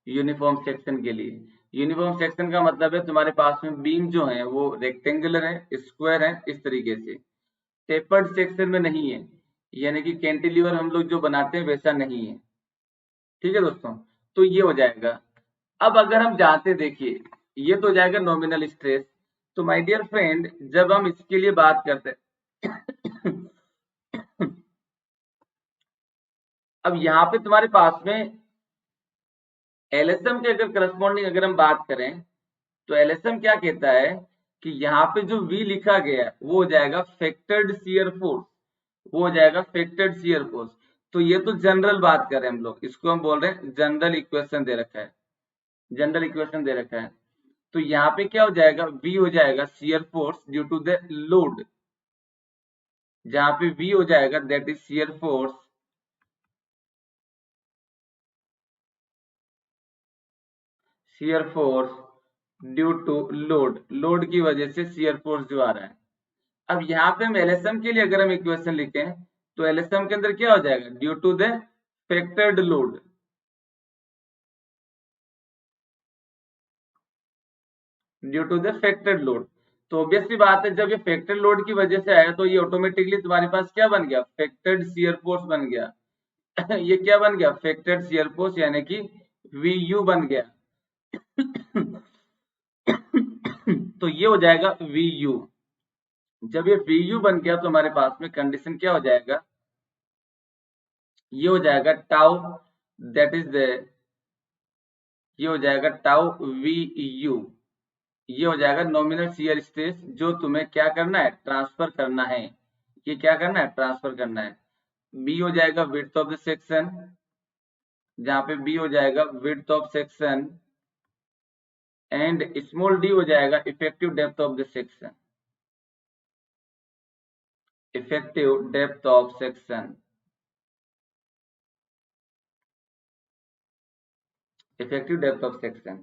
यूनिफॉर्म सेक्शन के लिए। यूनिफॉर्म सेक्शन का मतलब है तुम्हारे पास में बीम जो है वो रेक्टेंगुलर है, स्क्वायर है, इस तरीके से, टेपर्ड सेक्शन में नहीं है, यानी कि कैंटिलीवर हम लोग जो बनाते हैं वैसा नहीं है, ठीक है दोस्तों। तो ये हो जाएगा। अब अगर हम जानते, देखिए ये तो हो जाएगा नॉमिनल स्ट्रेस। तो माय डियर फ्रेंड, जब हम इसके लिए बात करते हैं अब यहाँ पे तुम्हारे पास में एलएसएम के अगर करस्पॉन्डिंग अगर हम बात करें, तो एलएसएम क्या कहता है कि यहाँ पे जो V लिखा गया है वो हो जाएगा फैक्टर्ड शियर फोर्स, वो हो जाएगा फैक्टर्ड शियर फोर्स। तो ये तो जनरल बात कर रहे हैं हम लोग, इसको हम बोल रहे हैं जनरल इक्वेशन दे रखा है, जनरल इक्वेशन दे रखा है। तो यहाँ पे क्या हो जाएगा, V हो जाएगा shear force due to the load, जहाँ पे V हो जाएगा that is shear force, shear force due to load, load की वजह से शियर फोर्स जो आ रहा है। अब यहाँ पे हम एलएसएम के लिए अगर हम इक्वेशन लिखें, तो एलएसएम के अंदर क्या हो जाएगा, due to the factored load, due to the factored load. तो ऑब्वियसली बात है, जब ये फैक्टर्ड लोड की वजह से आया, तो ये ऑटोमेटिकली तुम्हारे पास क्या बन गया, फैक्टर्ड शियर फोर्स बन गया। ये क्या बन गया, फैक्टर्ड शियर फोर्स, यानी कि वीयू बन गया। तो ये हो जाएगा वीयू। जब ये वीयू बन गया तो हमारे पास में कंडीशन क्या हो जाएगा, ये हो जाएगा टाउ, दैट इज द, ये हो जाएगा टाउ वी यू, ये हो जाएगा नॉमिनल शियर स्ट्रेस, जो तुम्हें क्या करना है, ट्रांसफर करना है। ये क्या करना है, ट्रांसफर करना है। बी हो जाएगा विड्थ ऑफ द सेक्शन, जहां पे बी हो जाएगा width of section, and small D हो जाएगा effective depth of the section, effective depth of section, effective depth of section.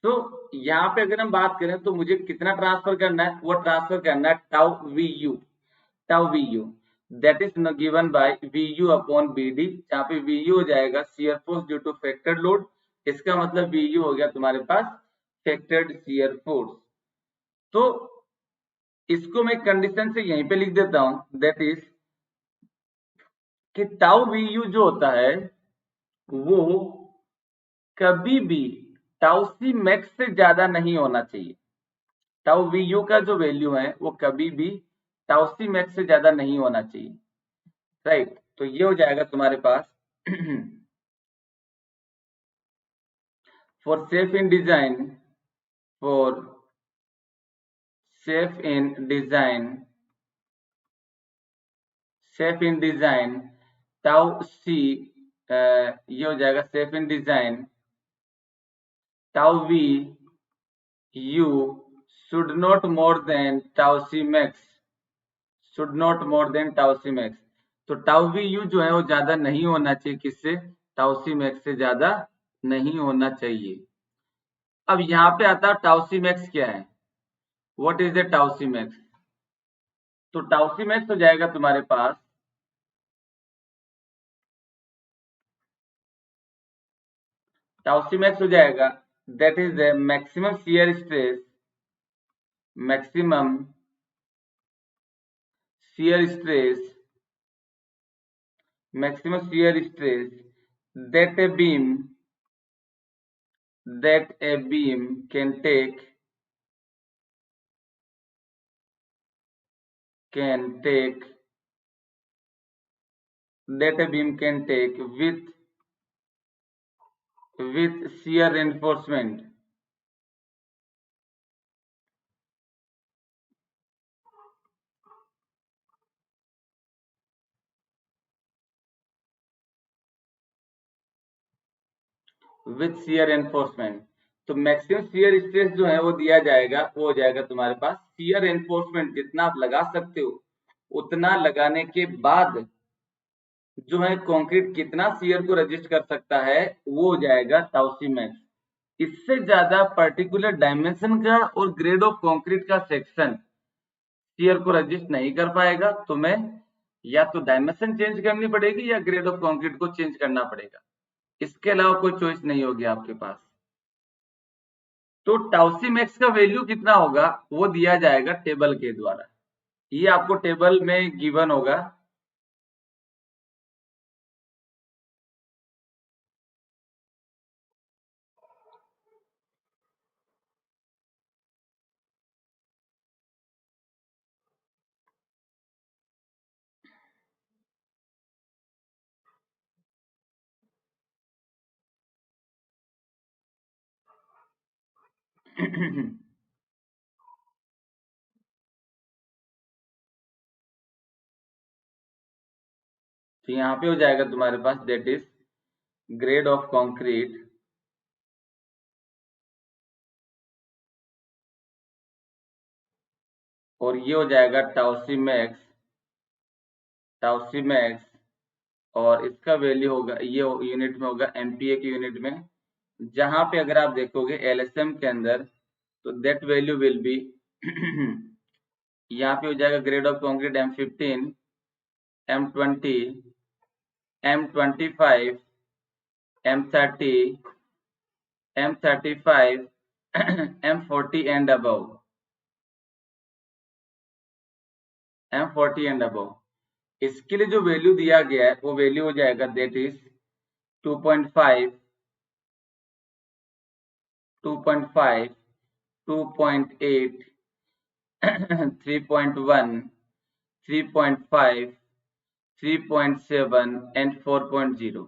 तो यहाँ पे अगर हम बात करें, तो मुझे कितना ट्रांसफर करना है, वो ट्रांसफर करना है tau V U, tau V U that is given by V U upon B D, जहाँ पे वी यू हो जाएगा shear force due to factored load. इसका मतलब वी यू हो गया तुम्हारे पास फैक्टर्ड शियर फोर्स। तो इसको मैं कंडीशन से यहीं पे लिख देता हूं, दैट इज कि टाउ वी यू जो होता है वो कभी भी टाउ सी मैक्स से ज्यादा नहीं होना चाहिए। टाउ वी यू का जो वैल्यू है वो कभी भी टाउ सी मैक्स से ज्यादा नहीं होना चाहिए, राइट। तो ये हो जाएगा तुम्हारे पास for safe in design, for safe in design, safe in design tau c, ये हो जाएगा safe in design tau V u should not more than tau C max, should not more than tau C max. तो tau V u जो है वो ज्यादा नहीं होना चाहिए, किससे, टाउ सी मैक्स से ज्यादा नहीं होना चाहिए। अब यहाँ पे आता है टाउ सी मैक्स क्या है, what is the tau C max. तो टाउ सी मैक्स हो जाएगा तुम्हारे पास टाउ सी मैक्स हो जाएगा, that is the maximum shear stress, maximum shear stress, maximum shear stress that a beam can take that a beam can take with shear reinforcement तो maximum shear stress जो है वो दिया जाएगा, वो हो जाएगा तुम्हारे पास शियर एनफोर्समेंट, जितना आप लगा सकते हो उतना लगाने के बाद जो है कंक्रीट कितना शियर को रजिस्ट कर सकता है वो हो जाएगा टाउ सी मैक्स। इससे ज्यादा पर्टिकुलर डायमेंशन का और ग्रेड ऑफ कंक्रीट का सेक्शन शियर को रजिस्ट नहीं कर पाएगा, तुम्हें या तो डायमेंशन चेंज करनी पड़ेगी या ग्रेड ऑफ कंक्रीट को चेंज करना पड़ेगा, इसके अलावा कोई चॉइस नहीं होगी आपके पास। तो टाउसी मैक्स का वैल्यू कितना होगा वो दिया जाएगा टेबल के द्वारा, ये आपको टेबल में गिवन होगा। तो यहाँ पे हो जाएगा तुम्हारे पास that is grade of concrete और ये हो जाएगा टाउसी मैक्स और इसका वैल्यू होगा, ये यूनिट में होगा एमपीए के यूनिट में, जहां पे अगर आप देखोगे एलएसएम के अंदर तो दैट वैल्यू विल बी यहाँ पे हो जाएगा grade of concrete M15, M20, M25, M30, M35, M40 and above, M40 and above. इसके लिए जो वैल्यू दिया गया है वो वैल्यू हो जाएगा that is 2.5, 2.5, 2.8, 3.1, 3.5, 3.7 and 4.0.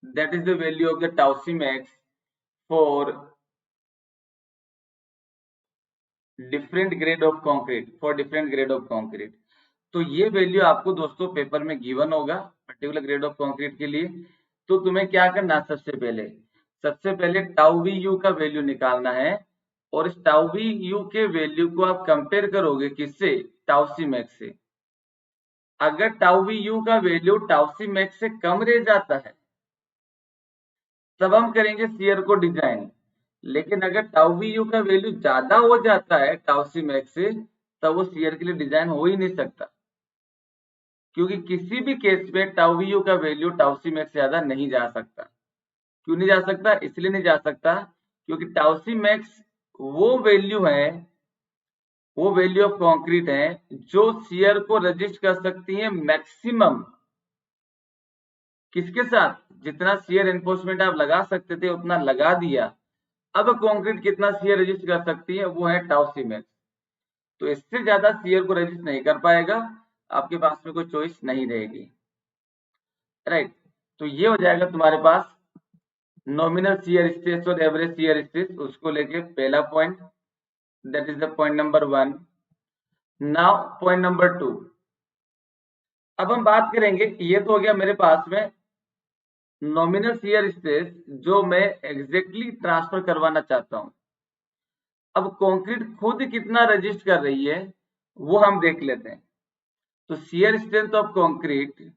That is the value of the Tausi max for different grade of concrete. तो ये वैल्यू आपको दोस्तों पेपर में गिवन होगा पर्टिकुलर ग्रेड ऑफ कंक्रीट के लिए। तो तुम्हें क्या करना, सबसे पहले टाउ वी यू का वैल्यू निकालना है और इस टाउ वी यू के वैल्यू को आप कंपेयर करोगे किससे, टाउ सी मैक्स से। अगर टाउ वी यू का वैल्यू टाउ सी मैक्स से कम रह जाता है तब हम करेंगे शियर को डिजाइन, लेकिन अगर टाउ वी यू का वैल्यू ज्यादा हो जाता है टाउ सी मैक्स से तब वो शियर के लिए डिजाइन हो ही नहीं सकता, क्योंकि किसी भी केस में टाउ वी यू का वैल्यू टाउ सी मैक्स से ज्यादा नहीं जा सकता। क्यों नहीं जा सकता, इसलिए नहीं जा सकता क्योंकि टाउ सी मैक्स वो वैल्यू ऑफ कंक्रीट है जो शियर को रजिस्ट कर सकती है मैक्सिमम, किसके साथ, जितना शियर एनफोर्समेंट आप लगा सकते थे उतना लगा दिया, अब कंक्रीट कितना शियर रजिस्ट कर सकती है वो है टाउ सी मैक्स। तो इससे ज्यादा शियर को रजिस्ट नहीं कर पाएगा, आपके पास में कोई चॉइस नहीं रहेगी, राइट। तो ये हो जाएगा तुम्हारे पास नॉमिनल शियर स्ट्रेस और एवरेज शियर स्ट्रेस, उसको लेके पहला point, that is the point number 1। Now point number 2, अब हम बात करेंगे, ये तो हो गया मेरे पास में नॉमिनल शियर स्ट्रेस जो मैं एग्जैक्टली ट्रांसफर करवाना चाहता हूं। अब कंक्रीट खुद कितना रजिस्ट कर रही है वो हम देख लेते हैं। तो shear strength of concrete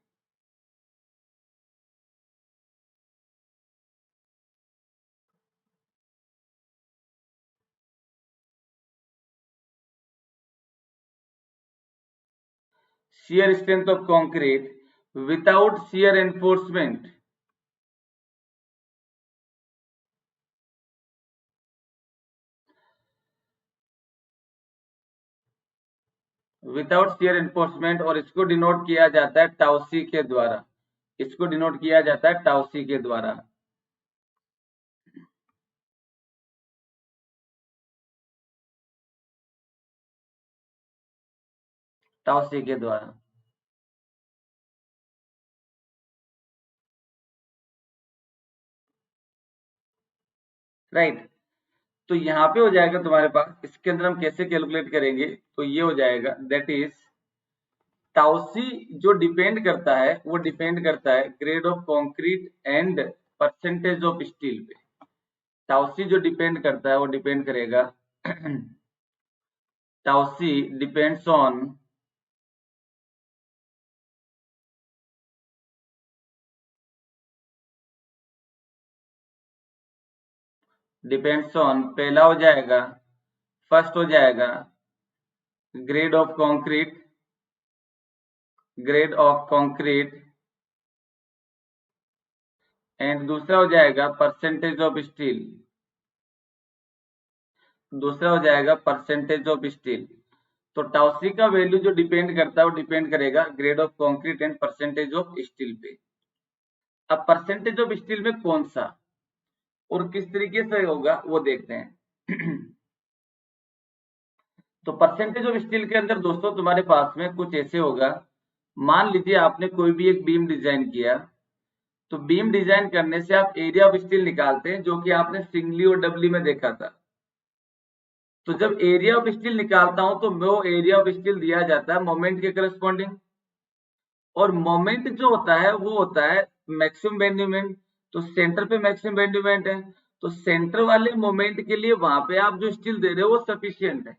without shear enforcement without shear enforcement, और इसको डिनोट किया जाता है टाउसी के द्वारा, इसको डिनोट किया जाता है टाउसी के द्वारा। टाउसी के द्वारा। राइट, तो यहाँ पे हो जाएगा तुम्हारे पास, इसके अंदर हम कैसे कैलकुलेट करेंगे, तो ये हो जाएगा दैट इज टाउसी जो डिपेंड करता है वो डिपेंड करता है grade of concrete and percentage of steel पे। टाउसी जो डिपेंड करता है वो डिपेंड करेगा टाउसी डिपेंड्स ऑन पहला हो जाएगा, फर्स्ट हो जाएगा grade of concrete, grade of concrete, and दूसरा हो जाएगा परसेंटेज ऑफ स्टील, दूसरा हो जाएगा परसेंटेज ऑफ स्टील। तो टाउसी का वैल्यू जो डिपेंड करता है वो डिपेंड करेगा grade of concrete and percentage of steel पे। अब परसेंटेज ऑफ स्टील में कौन सा और किस तरीके से होगा वो देखते हैं। तो परसेंटेज ऑफ स्टील के अंदर दोस्तों तुम्हारे पास में कुछ ऐसे होगा, मान लीजिए आपने कोई भी एक बीम डिजाइन किया, तो बीम डिजाइन करने से आप एरिया ऑफ स्टील निकालते हैं, जो कि आपने सिंगली और डबली में देखा था। तो जब एरिया ऑफ स्टील निकालता हूं तो वो एरिया ऑफ स्टील दिया जाता है मोमेंट के करस्पॉन्डिंग, और मोमेंट जो होता है वो होता है मैक्सिमम बेंड मोमेंट। तो सेंटर पे मैक्सिमम बेंड मोमेंट है, तो सेंटर वाले मोमेंट के लिए वहां पे आप जो स्टील दे रहे हो वो सफिशियंट है।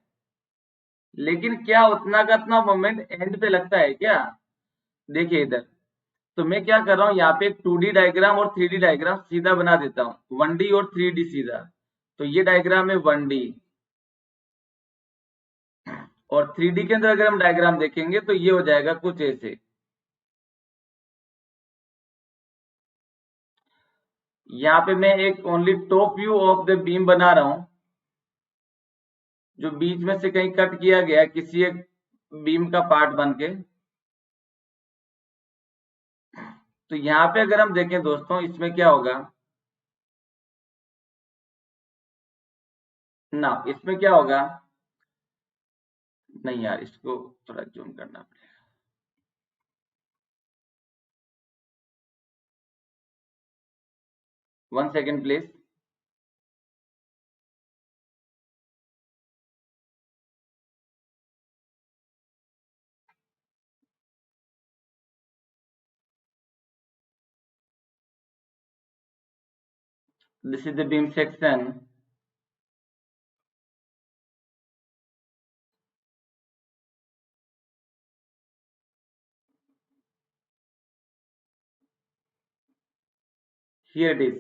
लेकिन क्या उतना का उतना मोमेंट एंड पे लगता है क्या? देखिए इधर, तो मैं क्या कर रहा हूँ, यहाँ पे एक 2D डायग्राम और 3D डायग्राम सीधा बना देता हूँ, 1D और 3D सीधा। तो ये डायग्राम है 1D, और 3D के अंदर अगर हम डायग्राम देखेंगे तो ये हो जाएगा कुछ ऐसे। यहाँ पे मैं एक only top view of the beam बना रहा हूं, जो बीच में से कहीं कट किया गया किसी एक बीम का पार्ट बन के। तो यहाँ पे अगर हम देखें दोस्तों, इसमें क्या होगा ना, इसमें क्या होगा, नहीं यार इसको थोड़ा जूम करना पड़ेगा, 1 second please. This is the beam section. Here it is.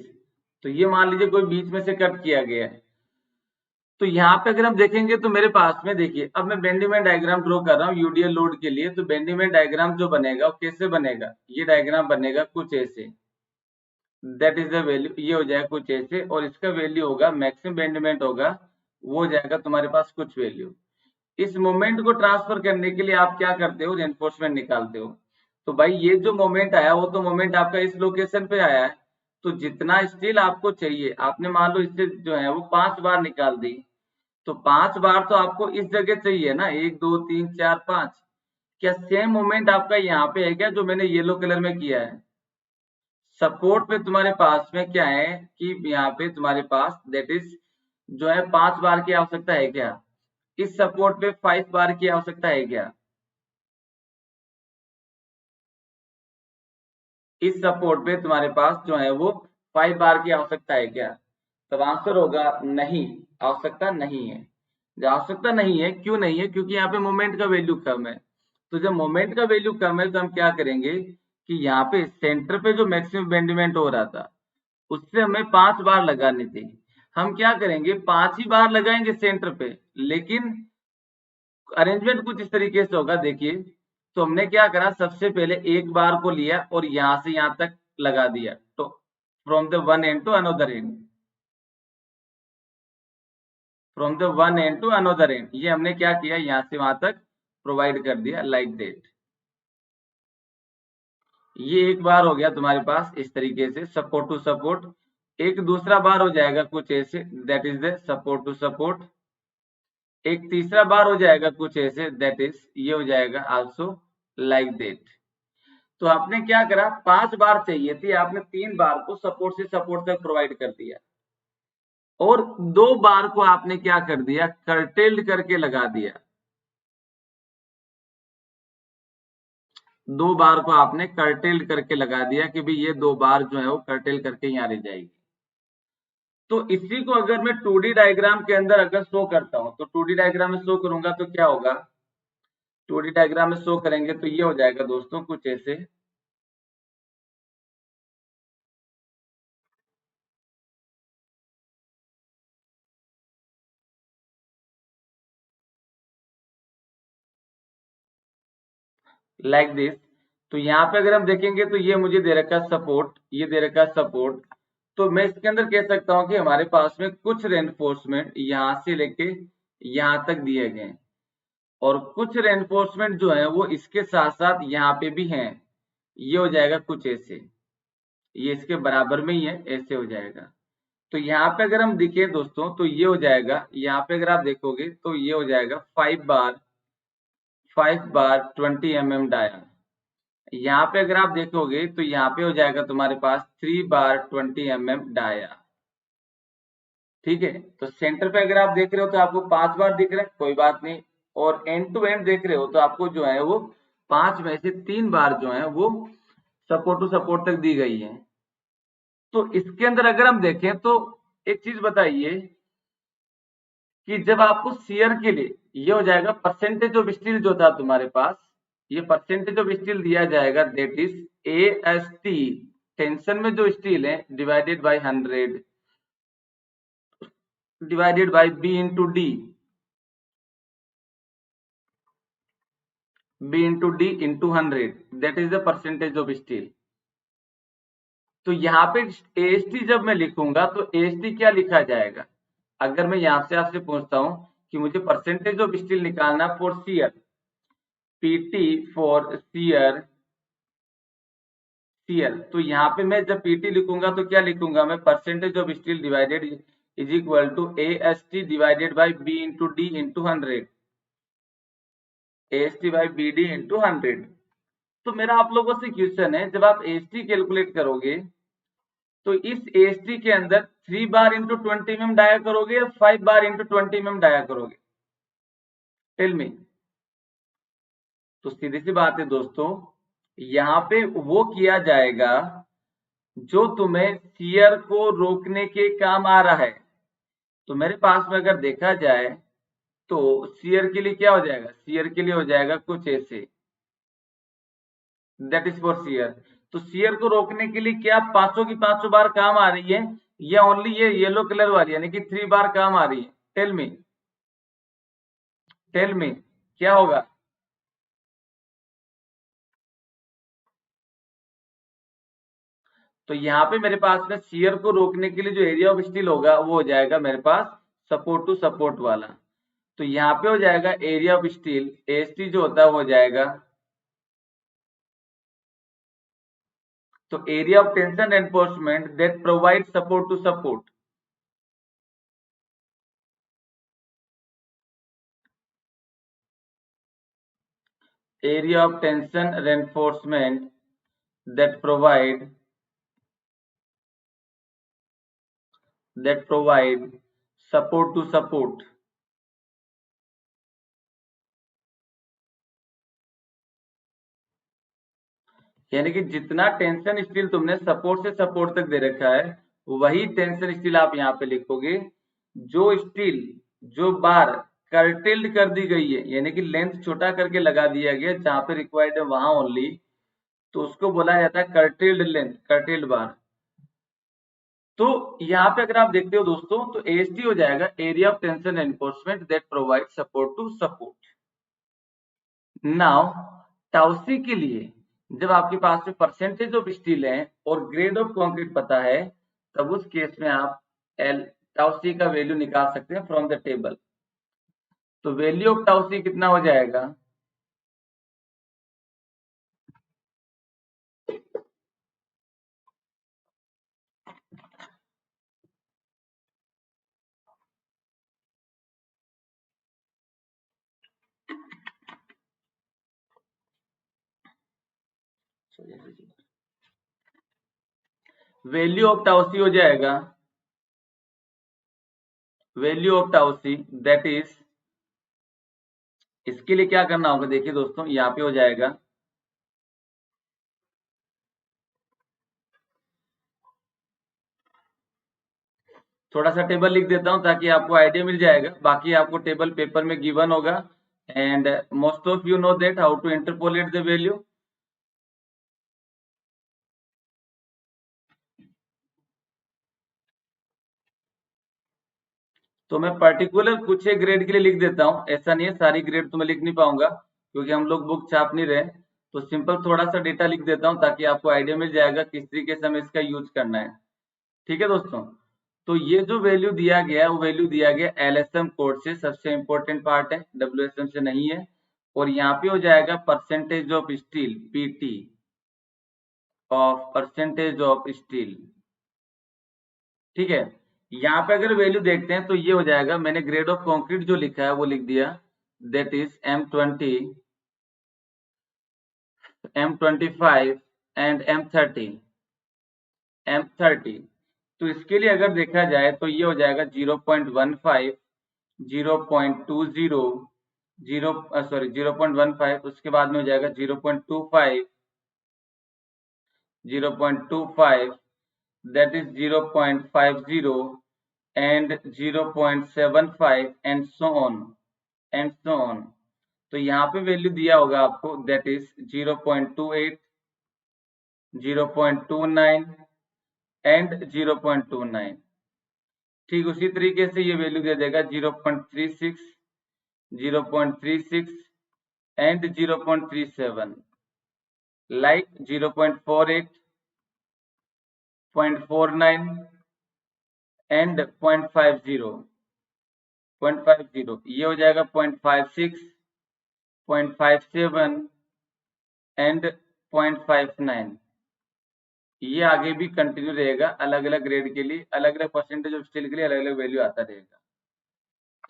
तो ये मान लीजिए कोई बीच में से कट किया गया है। तो यहाँ पे अगर हम देखेंगे तो मेरे पास में देखिए, अब मैं बेंडीमैन डायग्राम ड्रॉ कर रहा हूँ यूडीएल लोड के लिए। तो बेंडीमैन डायग्राम जो बनेगा वो कैसे बनेगा, ये डायग्राम बनेगा कुछ ऐसे, दैट इज द वैल्यू, ये हो जाएगा कुछ ऐसे, और इसका वैल्यू होगा मैक्सिमम बेंडीमेंट होगा, वो हो जाएगा तुम्हारे पास कुछ वैल्यू। इस मोमेंट को ट्रांसफर करने के लिए आप क्या करते हो, रेनफोर्समेंट निकालते हो। तो भाई ये जो मोमेंट आया वो तो मोमेंट आपका इस लोकेशन पे आया है, तो जितना स्टील आपको चाहिए, आपने मान लो इससे जो है वो 5 बार निकाल दी, तो 5 बार तो आपको इस जगह चाहिए ना, 1 2 3 4 5। क्या सेम मोमेंट आपका यहाँ पे है क्या, जो मैंने येलो कलर में किया है? सपोर्ट पे तुम्हारे पास में क्या है कि यहाँ पे तुम्हारे पास दैट इज जो है 5 बार की आवश्यकता है क्या? इस सपोर्ट पे 5 बार की आवश्यकता है क्या? इस सपोर्ट पे तुम्हारे पास जो है वो 5 बार की आवश्यकता है क्या? तब आंसर होगा नहीं, आवश्यकता नहीं है। जो आवश्यकता नहीं है, क्यों नहीं है? क्योंकि यहाँ पे मोमेंट का वैल्यू कम है। तो जब मोमेंट का वैल्यू कम है तो हम क्या करेंगे कि यहाँ पे सेंटर पे जो मैक्सिमम बेंडीमेंट हो रहा था उससे हमें 5 बार लगानी थी। हम क्या करेंगे, 5 ही बार लगाएंगे सेंटर पे, लेकिन अरेंजमेंट कुछ इस तरीके से होगा। देखिए, तो हमने क्या करा, सबसे पहले एक बार को लिया और यहां से यहां तक लगा दिया, तो from the one end to another end, from the one end to another end, ये हमने क्या किया, यहां से वहां तक प्रोवाइड कर दिया लाइक दैट। ये एक बार हो गया तुम्हारे पास इस तरीके से सपोर्ट टू सपोर्ट। एक दूसरा बार हो जाएगा कुछ ऐसे, that is the support to support. एक तीसरा बार हो जाएगा कुछ ऐसे, दैट इज ये हो जाएगा आल्सो लाइक दैट। तो आपने क्या करा, 5 बार चाहिए थी, आपने 3 बार को सपोर्ट से सपोर्ट तक प्रोवाइड कर दिया, और 2 बार को आपने क्या कर दिया, कर्टेल्ड करके लगा दिया। 2 बार को आपने कर्टेल्ड करके लगा दिया कि भाई ये 2 बार जो है वो कर्टेल करके यहाँ रह जाएगी। तो इसी को अगर मैं 2D डायग्राम के अंदर अगर शो करता हूं, तो 2D डायग्राम में शो करूंगा तो क्या होगा, 2D डायग्राम में शो करेंगे तो ये हो जाएगा दोस्तों कुछ ऐसे। Like this. तो यहाँ पे अगर हम देखेंगे तो ये मुझे दे रखा सपोर्ट, ये दे रखा सपोर्ट। तो मैं इसके अंदर कह सकता हूँ कि हमारे पास में कुछ रेनफोर्समेंट यहाँ से लेके यहाँ तक दिए गए हैं, और कुछ रेनफोर्समेंट जो है वो इसके साथ साथ यहाँ पे भी हैं। ये हो जाएगा कुछ ऐसे, ये इसके बराबर में ही है, ऐसे हो जाएगा। तो यहाँ पे अगर हम देखें दोस्तों तो ये हो जाएगा, यहाँ पे अगर आप देखोगे तो ये हो जाएगा 5 बार 20 mm डाया। यहाँ पे अगर आप देखोगे तो यहाँ पे हो जाएगा तुम्हारे पास 3 बार 20 mm डाया। ठीक है, तो सेंटर पे अगर आप देख रहे हो तो आपको 5 बार दिख रहा है, कोई बात नहीं। और एंड टू एंड देख रहे हो तो आपको जो है वो 5 में से 3 बार जो है वो सपोर्ट टू सपोर्ट तक दी गई है। तो इसके अंदर अगर हम देखें तो एक चीज बताइए कि जब आपको शेयर के लिए ये हो जाएगा परसेंटेज ऑफ स्टील जो था तुम्हारे पास, ये परसेंटेज ऑफ स्टील दिया जाएगा, दैट इज AST, टेंशन में जो स्टील है, divided by 100 divided by B into D, B into D into 100, that is the percentage of steel. तो यहाँ पे AST जब मैं लिखूंगा तो AST क्या लिखा जाएगा, अगर मैं यहाँ से आपसे पूछता हूं कि मुझे परसेंटेज ऑफ स्टील निकालना for shear, PT for shear, तो यहाँ पे मैं जब PT लिखूंगा तो क्या लिखूंगा मैं, percentage of steel divided is equal to AST divided by B into D into 100, AST by BD into 100। तो मेरा आप लोगों से क्वेश्चन है, जब आप AST कैलकुलेट करोगे तो इस AST के अंदर 3 बार इंटू 20 mm डाया करोगे या 5 बार इंटू 20 mm डाया करोगे, टेल मी। तो सीधी सी बात है दोस्तों, यहाँ पे वो किया जाएगा जो तुम्हें शियर को रोकने के काम आ रहा है। तो मेरे पास में अगर देखा जाए तो शियर के लिए क्या हो जाएगा, शियर के लिए हो जाएगा कुछ ऐसे, दैट इज फॉर शियर। तो शियर को रोकने के लिए क्या पांचों की पांचों बार काम आ रही है, या ओनली ये येलो कलर वाली यानी कि 3 बार काम आ रही है, टेल मी क्या होगा। तो यहाँ पे मेरे पास में शियर को रोकने के लिए जो एरिया ऑफ स्टील होगा वो हो जाएगा मेरे पास सपोर्ट टू सपोर्ट वाला। तो यहाँ पे हो जाएगा एरिया ऑफ स्टील, AST जो होता है वो हो जाएगा, तो area of tension enforcement that provide support to support, area of tension reinforcement that provide support to support। यानी कि जितना टेंशन स्टील तुमने सपोर्ट से सपोर्ट तक दे रखा है वही टेंशन स्टील आप यहाँ पे लिखोगे। जो स्टील जो बार कर्टेल्ड कर दी गई है यानी कि लेंथ छोटा करके लगा दिया गया जहां पे रिक्वायर्ड है वहां ओनली, तो उसको बोला जाता है कर्टेल्ड लेंथ, कर्टेल्ड बार। तो यहाँ पे अगर आप देखते हो दोस्तों तो AST हो जाएगा area of tension enforcement that provide support to support. Now tau C के लिए जब आपके पास में परसेंटेज ऑफ स्टील है और ग्रेड ऑफ कंक्रीट पता है, तब उस केस में आप एल टाउसी का वैल्यू निकाल सकते हैं फ्रॉम द टेबल। तो वैल्यू ऑफ टाउसी कितना हो जाएगा, वैल्यू ऑफ टाउसी हो जाएगा, वैल्यू ऑफ टाउसी दैट इज, इसके लिए क्या करना होगा, देखिए दोस्तों यहाँ पे हो जाएगा थोड़ा सा टेबल लिख देता हूं ताकि आपको आइडिया मिल जाएगा, बाकी आपको टेबल पेपर में गिवन होगा। And most of you know that how to interpolate the value. तो मैं पर्टिकुलर कुछ एक ग्रेड के लिए लिख देता हूँ, ऐसा नहीं है सारी ग्रेड तो मैं लिख नहीं पाऊंगा क्योंकि हम लोग बुक छाप नहीं रहे। तो सिंपल थोड़ा सा डेटा लिख देता हूँ ताकि आपको आइडिया मिल जाएगा किस तरीके से हमें इसका यूज करना है। ठीक है दोस्तों, तो ये जो वैल्यू दिया गया वो वैल्यू दिया गया एलएसएम कोड से, सबसे इंपॉर्टेंट पार्ट है, डब्ल्यूएसएम से नहीं है। और यहाँ पे हो जाएगा percentage of steel, PT of percentage of steel. ठीक है, यहाँ पे अगर वैल्यू देखते हैं तो ये हो जाएगा, मैंने ग्रेड ऑफ कंक्रीट जो लिखा है वो लिख दिया, that is M20, M25 and M30, M30। तो इसके लिए अगर देखा जाए तो ये हो जाएगा 0.15, 0.20, 0.15, उसके बाद में हो जाएगा 0.25, 0.25, that is 0.50 and 0.75 and so on and so on। तो यहाँ पे वैल्यू दिया होगा आपको, that is 0.28, 0.29 and 0.29। ठीक उसी तरीके से ये वैल्यू दे देगा 0.36, 0.36 and 0.37, like 0.48, 0.49 and 0.50, 0.50 ये हो जाएगा 0.56, 0.57 एंड 0.59। ये आगे भी कंटिन्यू रहेगा, अलग अलग ग्रेड के लिए, अलग अलग परसेंटेज ऑफ स्टील के लिए अलग अलग वैल्यू आता रहेगा।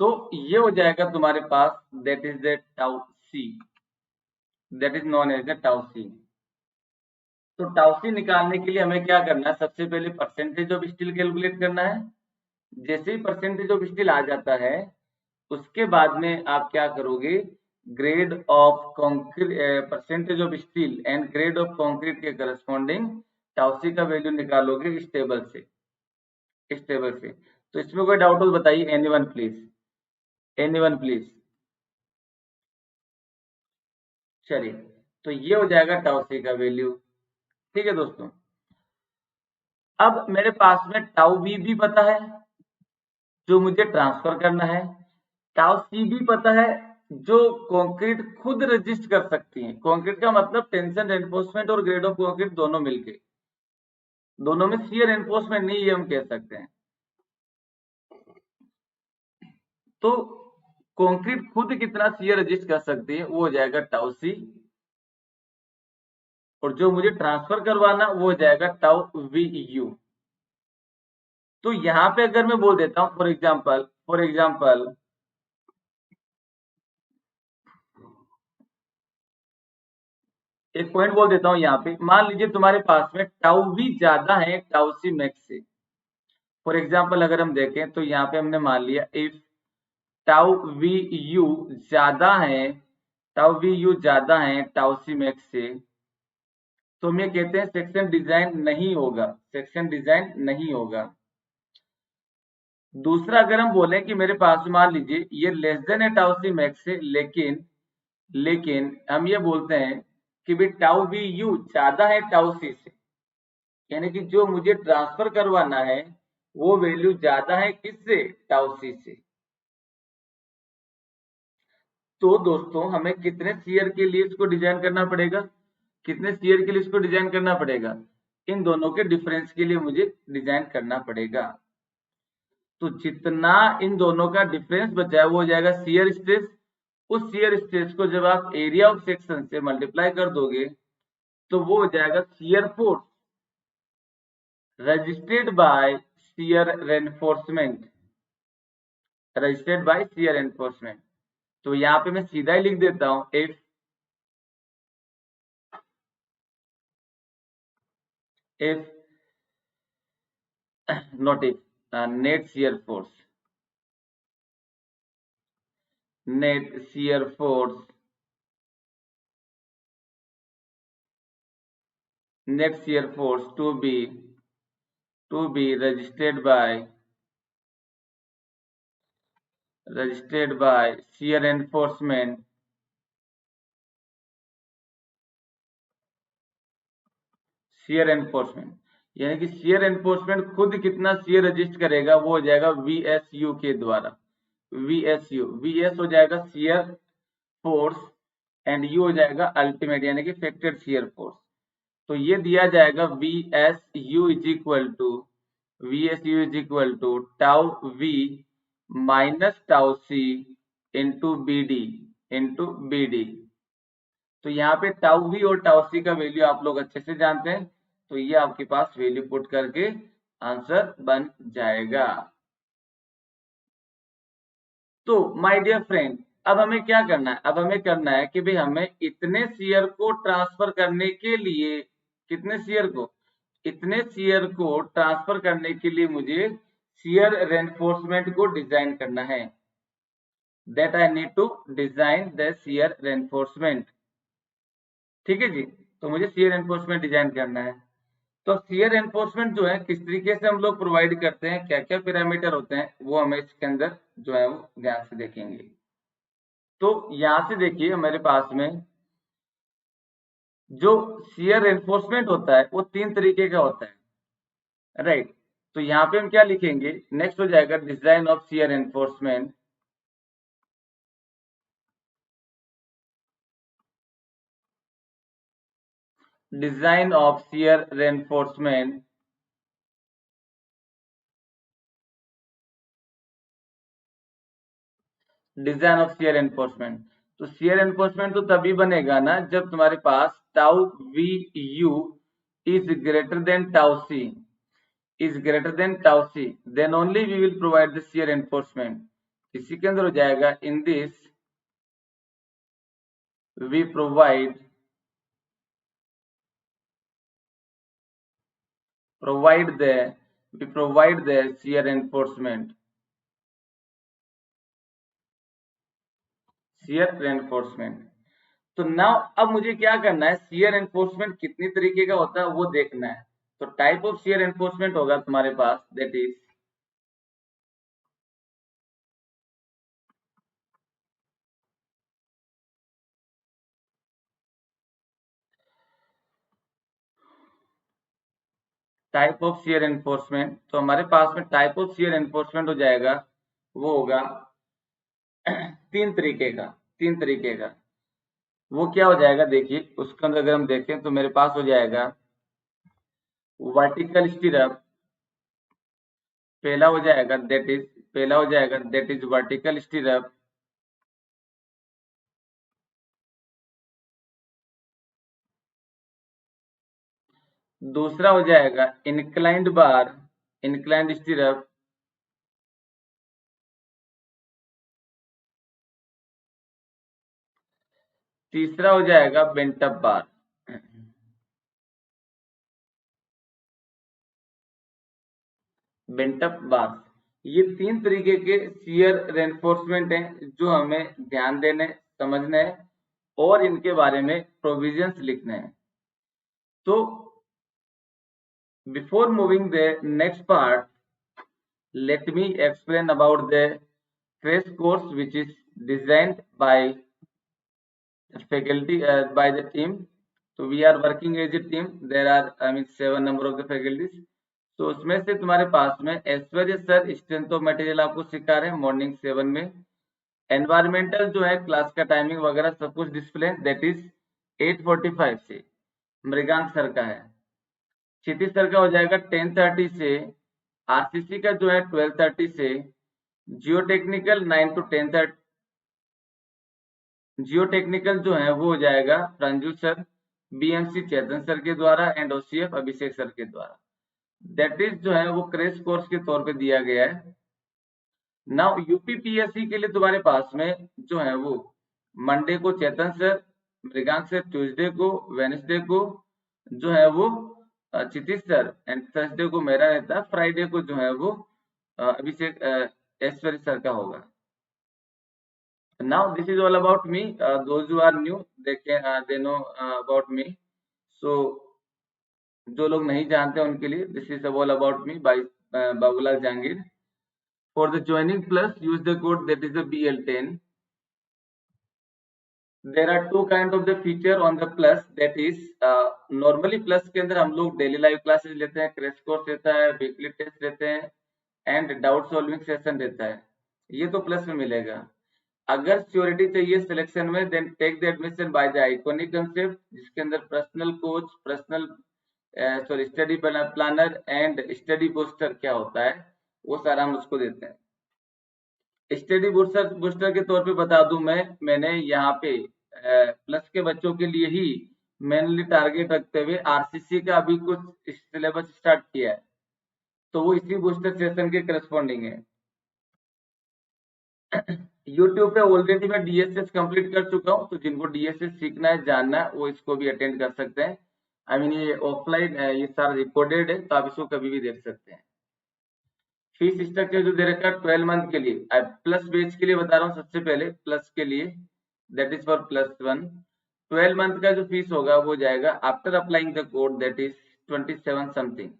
तो ये हो जाएगा तुम्हारे पास, that is the tau c, that is known as the tau c. तो टाउ सी निकालने के लिए हमें क्या करना है, सबसे पहले परसेंटेज ऑफ स्टील कैलकुलेट करना है। जैसे ही परसेंटेज ऑफ स्टील आ जाता है उसके बाद में आप क्या करोगे, grade of concrete, percentage of steel and grade of concrete के करस्पॉन्डिंग टाउसी का वैल्यू निकालोगे इस टेबल से, इस टेबल से। तो इसमें कोई डाउट हो तो बताइए, एनीवन प्लीज, एनीवन प्लीज। चलिए, तो ये हो जाएगा टाउसी का वैल्यू। ठीक है दोस्तों, अब मेरे पास में टाउ बी भी पता है जो मुझे ट्रांसफर करना है, टाउ सी भी पता है जो कंक्रीट खुद रजिस्ट कर सकती है। कंक्रीट का मतलब टेंशन रेनफोर्समेंट और ग्रेड ऑफ कंक्रीट दोनों मिलके, दोनों में शियर एनफोर्समेंट नहीं, ये हम कह सकते हैं। तो कंक्रीट खुद कितना शियर रजिस्ट कर सकती है वो हो जाएगा टाउ सी, और जो मुझे ट्रांसफर करवाना वो हो जाएगा टाउ वी यू। तो यहाँ पे अगर मैं बोल देता हूं फॉर एग्जाम्पल एक पॉइंट बोल देता हूं यहाँ पे, मान लीजिए तुम्हारे पास में टाउ वी ज्यादा है टाउ सी मैक्स से। फॉर एग्जाम्पल अगर हम देखें तो यहाँ पे हमने मान लिया इफ टाउ वी यू ज्यादा है, टाउ वी यू ज्यादा है टाउ सी मैक्स से, तो हम ये कहते हैं सेक्शन डिजाइन नहीं होगा, सेक्शन डिजाइन नहीं होगा। दूसरा अगर हम बोले कि मेरे पास मान लीजिए ये लेस देन है टाउ सी मैक्स से, लेकिन हम ये बोलते हैं कि भी टाउ वी यू ज्यादा है टाउ सी से, यानी कि जो मुझे ट्रांसफर करवाना है वो वैल्यू ज्यादा है किससे, टाउ सी से। तो दोस्तों हमें कितने शियर के लिए इसको डिजाइन करना पड़ेगा, कितने शियर के लिए इसको डिजाइन करना पड़ेगा, इन दोनों के डिफरेंस के लिए मुझे डिजाइन करना पड़ेगा। तो जितना इन दोनों का डिफरेंस बचा है वो हो जाएगा शियर स्ट्रेस। उस शियर स्ट्रेस को जब आप एरिया ऑफ सेक्शन से मल्टीप्लाई कर दोगे तो वो हो जाएगा shear force registered bye shear reinforcement, registered bye shear reinforcement. तो यहाँ पे मैं सीधा ही लिख देता हूं, if if not if net shear force net shear force to be registered by shear enforcement यानी कि shear enforcement खुद कितना shear रजिस्ट करेगा वो हो जाएगा VSU के द्वारा। VS हो जाएगा shear force एंड U हो जाएगा अल्टीमेट यानी कि फैक्टेड shear force। तो ये दिया जाएगा VSU is equal to tau V minus tau C into BD। तो यहाँ पे टाउ V और टाउ C का वैल्यू आप लोग अच्छे से जानते हैं, तो ये आपके पास वैल्यू पुट करके आंसर बन जाएगा। तो माय डियर फ्रेंड, अब हमें क्या करना है? अब हमें करना है कि भाई हमें इतने शेयर को ट्रांसफर करने के लिए इतने शेयर को ट्रांसफर करने के लिए मुझे शेयर रेनफोर्समेंट को डिजाइन करना है। That I need to design the shear reinforcement. ठीक है जी, तो मुझे शेयर एनफोर्समेंट डिजाइन करना है। तो शेयर एनफोर्समेंट जो है किस तरीके से हम लोग प्रोवाइड करते हैं, क्या क्या पैरामीटर होते हैं, वो हमें इसके अंदर जो है वो ध्यान से देखेंगे। तो यहां से देखिए हमारे पास में जो शेयर एनफोर्समेंट होता है वो 3 तरीके का होता है, राइट। तो यहाँ पे हम क्या लिखेंगे, नेक्स्ट हो जाएगा design of shear reinforcement. Design of shear reinforcement. Design of shear reinforcement. तो शेयर एनफोर्समेंट तो तभी बनेगा ना जब तुम्हारे पास tau V u is greater than tau c then only we will provide the shear reinforcement. इसी के अंदर हो जाएगा in this we provide the shear reinforcement तो नाउ अब मुझे क्या करना है, शेयर एनफोर्समेंट कितनी तरीके का होता है वो देखना है। तो टाइप ऑफ शेयर एनफोर्समेंट होगा तुम्हारे पास that is type of shear reinforcement. तो हमारे पास में टाइप ऑफ शेयर एनफोर्समेंट हो जाएगा, वो होगा 3 तरीके का। वो क्या हो जाएगा, देखिए उसके अंदर अगर हम देखें तो मेरे पास हो जाएगा वर्टिकल स्टिरअप। पहला हो जाएगा दैट इज वर्टिकल स्टिरअप। दूसरा हो जाएगा इंक्लाइंड स्टिरअप। तीसरा हो जाएगा बेंटअप बार। ये 3 तरीके के शेयर रेनफोर्समेंट हैं जो हमें ध्यान देने समझने हैं और इनके बारे में प्रोविजंस लिखने हैं। तो before moving the next part, let me explain about the crash course which is designed by faculty by the team. So we are working as a team. There are 7 number of the faculties. तो उसमें से तुम्हारे पास में ऐश्वर्य sir strength of material आपको सिखा रहे हैं मॉर्निंग 7 में। एनवायरमेंटल जो है क्लास का टाइमिंग वगैरह सब कुछ डिस्प्ले दैट इज 8:45 से मृगांक सर का है। क्षितिज सर का हो जाएगा 10:30 से। आरसीसी का जो है 12:30 से। Geotechnical 9 to 10:30। जियोटेक्निकल जो है वो हो जाएगा प्रांजू सर, बीएमसी चेतन सर के द्वारा एंड ओसीएफ अभिषेक सर के द्वारा। दैट इज जो है वो क्रैश कोर्स के तौर पे दिया गया है। नाउ यूपीपीएससी के लिए तुम्हारे पास में जो है वो मंडे को चेतन सर, मृगांक सर ट्यूसडे को, वेडनेसडे को जो है वो क्षितिज सर, एंड थर्सडे को मेरा रहता है, फ्राइडे को जो है वो अभिषेक ऐश्वर्य सर का होगा। Now this is all about me. Those who are new, they know about me. So जो लोग नहीं जानते उनके लिए this is all about me by Babulal Jahangir. For the joining plus, use the code that is the BL10. There are two kind of the feature on the plus, that is normally plus के अंदर हम लोग daily live classes लेते हैं, crash course रहता है, weekly test रहते हैं, and doubt solving session रहता है। ये तो plus में मिलेगा। अगर श्योरिटी चाहिए सिलेक्शन में, then take the admission by the iconic concept, जिसके अंदर personal coach, personal study planner and study booster क्या होता है वो सारा हम उसको देते हैं। स्टडी बूस्टर के तौर पे बता दूं मैंने यहाँ पे प्लस के बच्चों के लिए ही मेनली टारगेट रखते हुए आरसीसी का अभी कुछ सिलेबस स्टार्ट किया है, तो वो इसी बूस्टर सेशन के करस्पॉन्डिंग है। YouTube पे ऑलरेडी मैं DSS कंप्लीट कर चुका हूँ, तो जिनको DSS सीखना है, जानना है, वो इसको भी अटेंड कर सकते हैं। आई मीन ये ऑफलाइन ये सारा रिकॉर्डेड है, तो आप इसको कभी भी देख सकते हैं। फीस स्ट्रक्चर जो दे रखा है 12 मंथ के लिए, प्लस बेच के लिए बता रहा हूँ सबसे पहले, प्लस के लिए दैट इज फॉर +1। 12 मंथ का जो फीस होगा वो जाएगा after applying the code that is 27 something.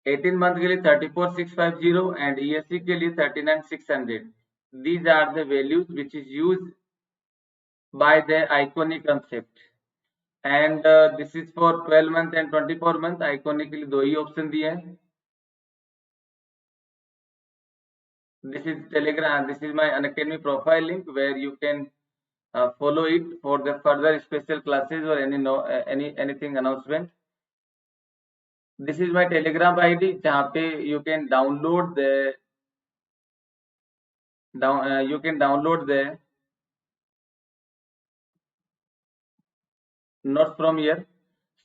18 month के लिए 34,650 एंड ESC के लिए 39,600। These are the values which is used by the iconic concept, and this is for 12 month and 24 month। iconic के लिए दो ही ऑप्शन दिए हैं। This is Telegram, this is my Unacademy profile link where you can follow it for the further special classes or anything announcement। This is my Telegram ID जहाँ पे you can download the notes from here।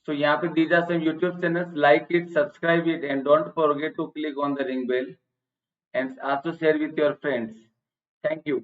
So यहाँ पे these are some YouTube channels, like it, subscribe it, and don't forget to click on the ring bell and also share with your friends। Thank you।